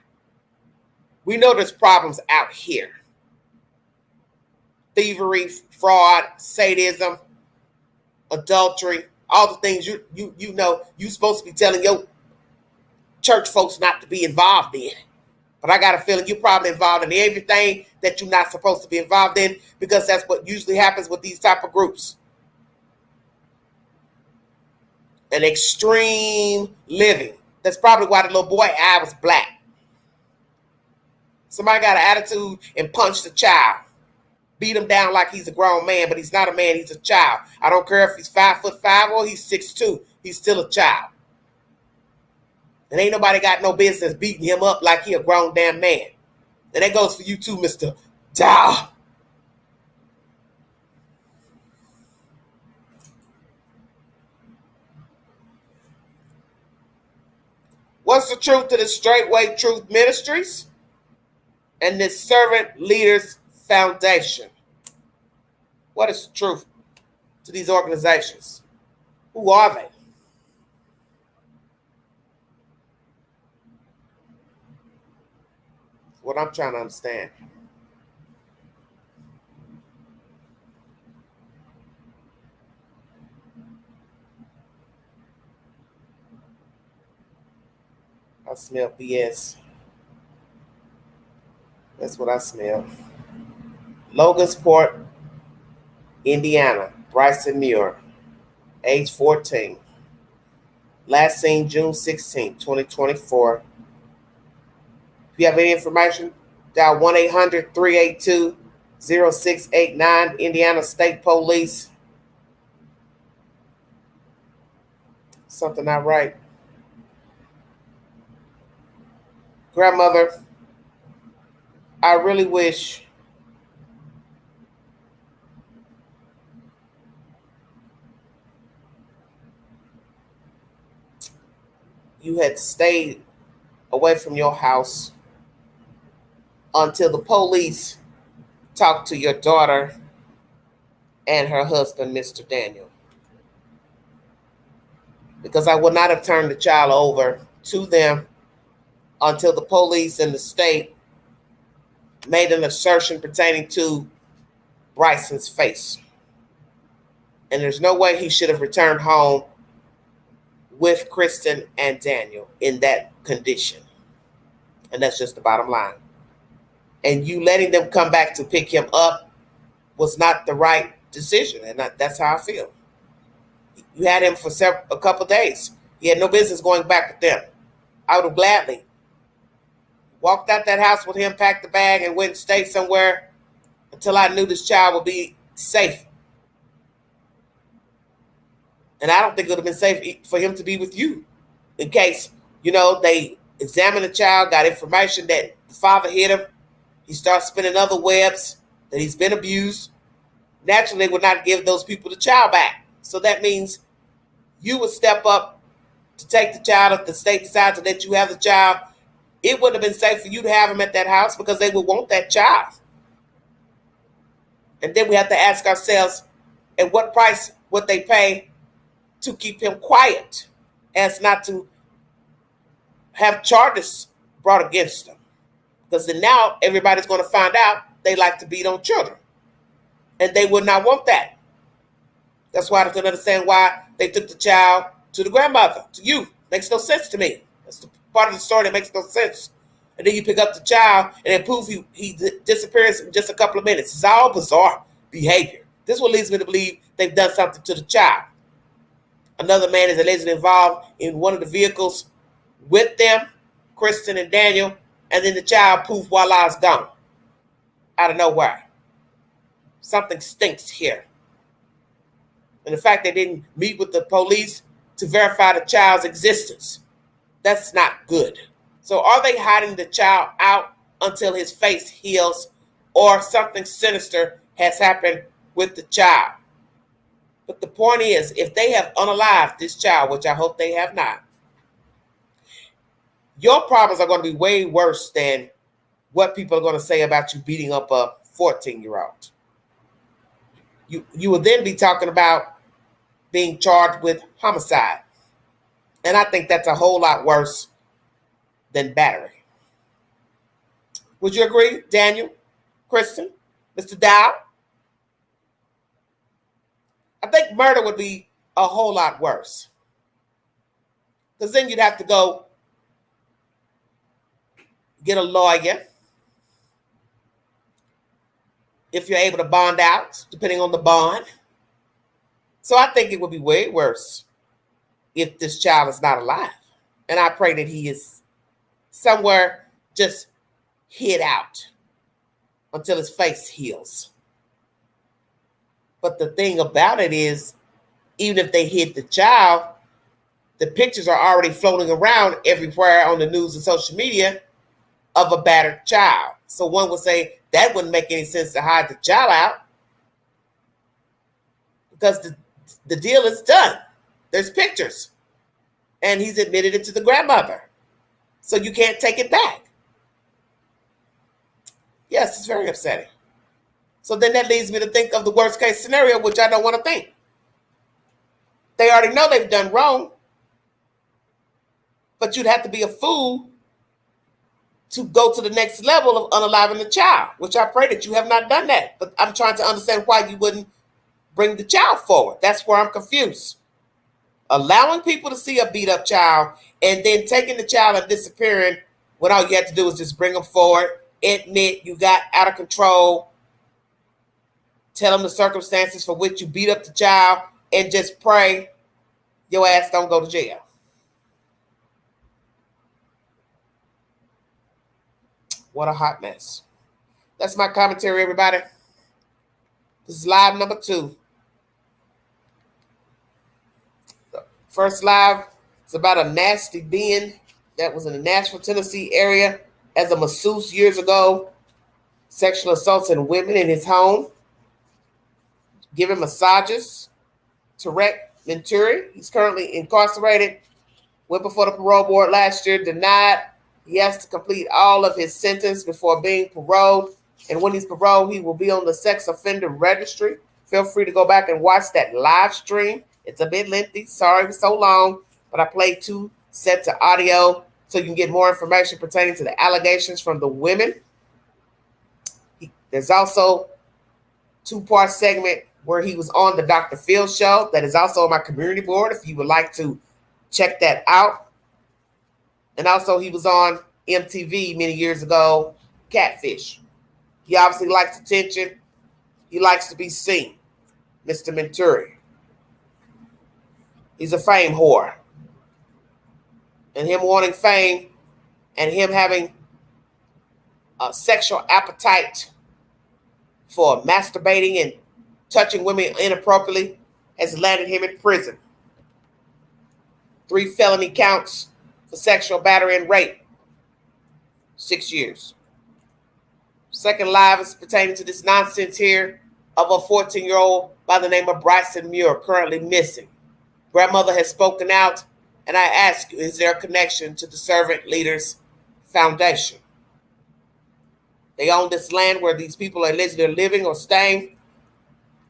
We know there's problems out here. Thievery, fraud, sadism, adultery, all the things you know you're supposed to be telling your church folks not to be involved in. But I got a feeling you're probably involved in everything that you're not supposed to be involved in, because that's what usually happens with these type of groups. An extreme living. That's probably why the little boy eye was black. Somebody got an attitude and punched a child. Beat him down like he's a grown man, but he's not a man, he's a child. I don't care if he's 5'5" or he's 6'2", he's still a child. And ain't nobody got no business beating him up like he a grown damn man. And that goes for you too, Mr. Dow. What's the truth to the Straightway Truth Ministries and this Servant Leaders Foundation? What is the truth to these organizations? Who are they? What I'm trying to understand. I smell BS. That's what I smell. Logansport, Indiana. Bryson Muir, age 14. Last seen June 16, 2024. If you have any information, dial 1-800-382-0689, Indiana State Police. Something not right. Grandmother, I really wish you had stayed away from your house until the police talked to your daughter and her husband, Mr. Daniel. Because I would not have turned the child over to them until the police in the state made an assertion pertaining to Bryson's face. And there's no way he should have returned home with Kristen and Daniel in that condition. And that's just the bottom line. And you letting them come back to pick him up was not the right decision. And that's how I feel. You had him for a couple of days. He had no business going back with them. I would have gladly walked out that house with him, packed the bag, and went and stayed somewhere until I knew this child would be safe. And I don't think it would have been safe for him to be with you in case, they examined the child, got information that the father hit him. He starts spinning other webs, that he's been abused. Naturally, they would not give those people the child back. So that means you would step up to take the child if the state decides to let you have the child. It wouldn't have been safe for you to have him at that house because they would want that child. And then we have to ask ourselves, at what price would they pay to keep him quiet as not to have charges brought against him? Because then now everybody's going to find out they like to beat on children. And they would not want that. That's why I don't understand why they took the child to the grandmother, to you. Makes no sense to me. That's the part of the story that makes no sense. And then you pick up the child and then poof, he disappears in just a couple of minutes. It's all bizarre behavior. This is what leads me to believe they've done something to the child. Another man is allegedly involved in one of the vehicles with them, Kristen and Daniel, and then the child, poof, voila, is gone. Out of nowhere. Something stinks here. And the fact they didn't meet with the police to verify the child's existence, that's not good. So are they hiding the child out until his face heals or something sinister has happened with the child? But the point is, if they have unalived this child, which I hope they have not, your problems are going to be way worse than what people are going to say about you beating up a 14-year-old. You will then be talking about being charged with homicide. And I think that's a whole lot worse than battery. Would you agree, Daniel, Kristen, Mr. Dow? I think murder would be a whole lot worse. Because then you'd have to go get a lawyer if you're able to bond out, depending on the bond. So I think it would be way worse if this child is not alive. And I pray that he is somewhere just hid out until his face heals. But the thing about it is, even if they hid the child, the pictures are already floating around everywhere on the news and social media of a battered child. So one would say that wouldn't make any sense to hide the child out because the deal is done. There's pictures. And he's admitted it to the grandmother. So you can't take it back. Yes, it's very upsetting. So then that leads me to think of the worst case scenario, which I don't want to think. They already know they've done wrong. But you'd have to be a fool to go to the next level of unaliving the child, which I pray that you have not done that. But I'm trying to understand why you wouldn't bring the child forward. That's where I'm confused. Allowing people to see a beat up child and then taking the child and disappearing when all you have to do is just bring them forward, admit you got out of control, tell them the circumstances for which you beat up the child, and just pray your ass don't go to jail. What a hot mess. That's my commentary, everybody. This is live number 2. The first live is about a nasty being that was in the Nashville, Tennessee area as a masseuse years ago, sexual assaults in women in his home, giving massages. Tarek Venturi, he's currently incarcerated, went before the parole board last year, denied. He has to complete all of his sentence before being paroled. And when he's paroled, he will be on the sex offender registry. Feel free to go back and watch that live stream. It's a bit lengthy. Sorry for so long, but I played 2 sets of audio so you can get more information pertaining to the allegations from the women. There's also 2-part segment where he was on the Dr. Phil show that is also on my community board if you would like to check that out. And also he was on MTV many years ago, Catfish. He obviously likes attention. He likes to be seen, Mr. Venturi. He's a fame whore. And him wanting fame and him having a sexual appetite for masturbating and touching women inappropriately has landed him in prison. 3 felony counts for sexual battery and rape. 6 years. Second live is pertaining to this nonsense here of a 14-year-old by the name of Bryson Mure, currently missing. Grandmother has spoken out, and I ask you, is there a connection to the Servant Leaders Foundation? They own this land where these people are allegedly living or staying.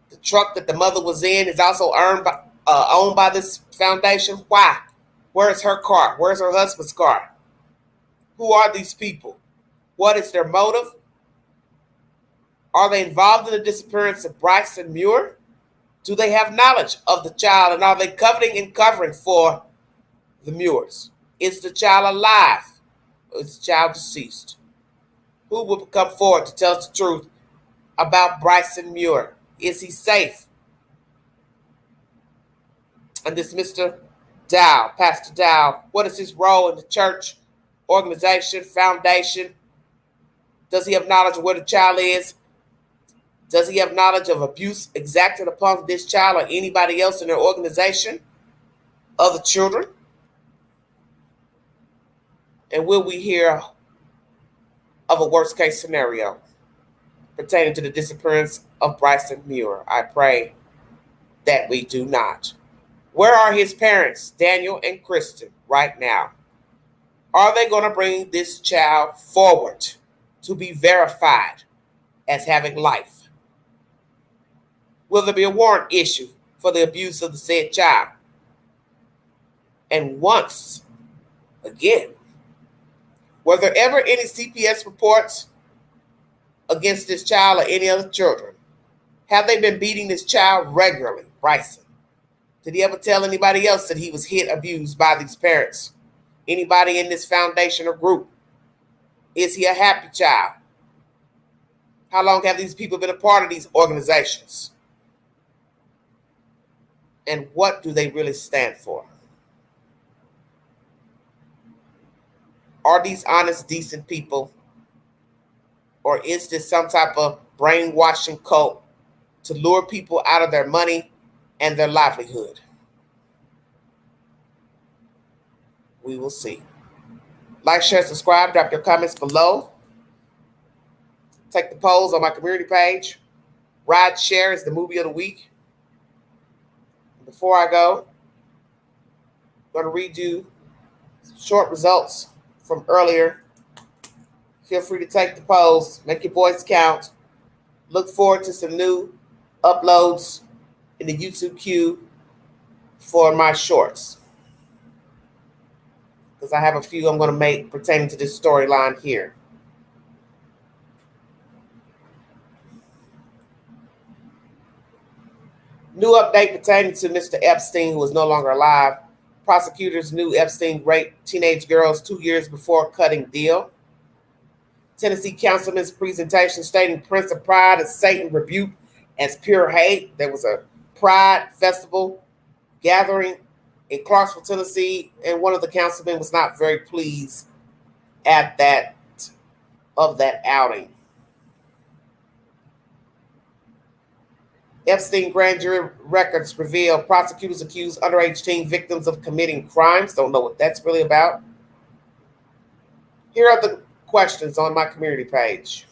The truck that the mother was in is also owned by this foundation. Why? Where is her car? Where's her husband's car? Who are these people? What is their motive? Are they involved in the disappearance of Bryson Muir? Do they have knowledge of the child, and are they coveting and covering for the Muirs? Is the child alive, or is the child deceased? Who will come forward to tell us the truth about Bryson Muir? Is he safe? And this Mr. Dow, Pastor Dow, what is his role in the church, organization, foundation? Does he have knowledge of where the child is? Does he have knowledge of abuse exacted upon this child or anybody else in their organization? Other children? And will we hear of a worst case scenario pertaining to the disappearance of Bryson Muir? I pray that we do not. Where are his parents, Daniel and Kristen, right now? Are they going to bring this child forward to be verified as having life? Will there be a warrant issued for the abuse of the said child? And once again, were there ever any CPS reports against this child or any other children? Have they been beating this child regularly, Bryson? Did he ever tell anybody else that he was hit, abused by these parents? Anybody in this foundation or group? Is he a happy child? How long have these people been a part of these organizations? And what do they really stand for? Are these honest, decent people? Or is this some type of brainwashing cult to lure people out of their money and their livelihood? We will see. Like, share, subscribe, drop your comments below. Take the polls on my community page. Ride Share is the movie of the week. Before I go, I'm going to read you short results from earlier. Feel free to take the polls, make your voice count. Look forward to some new uploads in the YouTube queue for my shorts, because I have a few I'm going to make pertaining to this storyline here. New update pertaining to Mr. Epstein, who is no longer alive. Prosecutors knew Epstein raped teenage girls 2 years before cutting deal. Tennessee councilman's presentation stating Prince of Pride as Satan rebuked as pure hate. There was a Pride festival gathering in Clarksville, Tennessee, and one of the councilmen was not very pleased at that of that outing. Epstein grand jury records reveal prosecutors accuse underage teen victims of committing crimes. Don't know what that's really about. Here are the questions on my community page.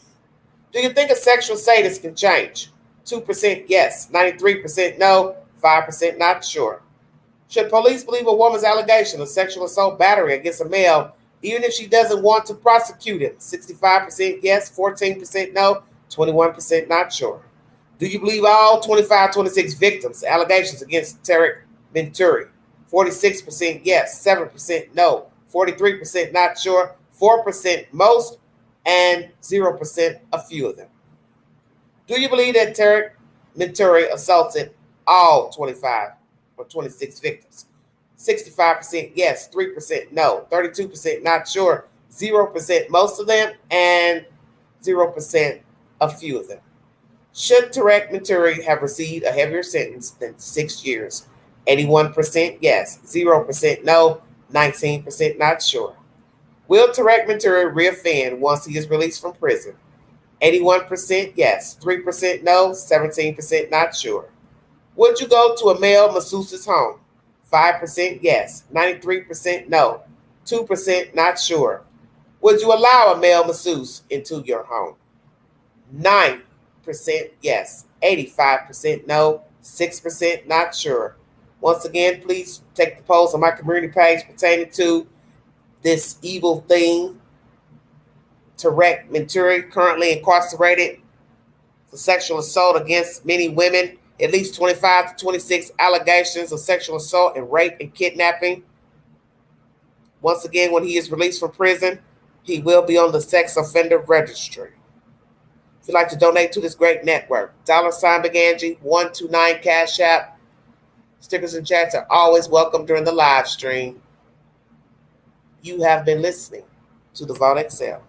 Do you think a sexual sadist can change? 2% yes, 93% no, 5% not sure. Should police believe a woman's allegation of sexual assault battery against a male even if she doesn't want to prosecute him? 65% yes, 14% no, 21% not sure. Do you believe all 26 victims' allegations against Tarek Venturi? 46% yes, 7% no, 43% not sure, 4% most, and 0% a few of them. Do you believe that Tarek Venturi assaulted all 25 or 26 victims? 65% yes, 3% no, 32% not sure, 0% most of them, and 0% a few of them. Should Tarek Venturi have received a heavier sentence than 6 years? 81% yes, 0% no, 19% not sure. Will Tarek Venturi reoffend once he is released from prison? 81% yes, 3% no, 17% not sure. Would you go to a male masseuse's home? 5% yes, 93% no, 2% not sure. Would you allow a male masseuse into your home? 9% yes, 85% no, 6% not sure. Once again, please take the polls on my community page pertaining to this evil thing. Tarek Venturi, currently incarcerated for sexual assault against many women, at least 25 to 26 allegations of sexual assault and rape and kidnapping. Once again, when he is released from prison, he will be on the sex offender registry. If you'd like to donate to this great network, $Big Angie, 129 Cash App. Stickers and chats are always welcome during the live stream. You have been listening to the Vault XL.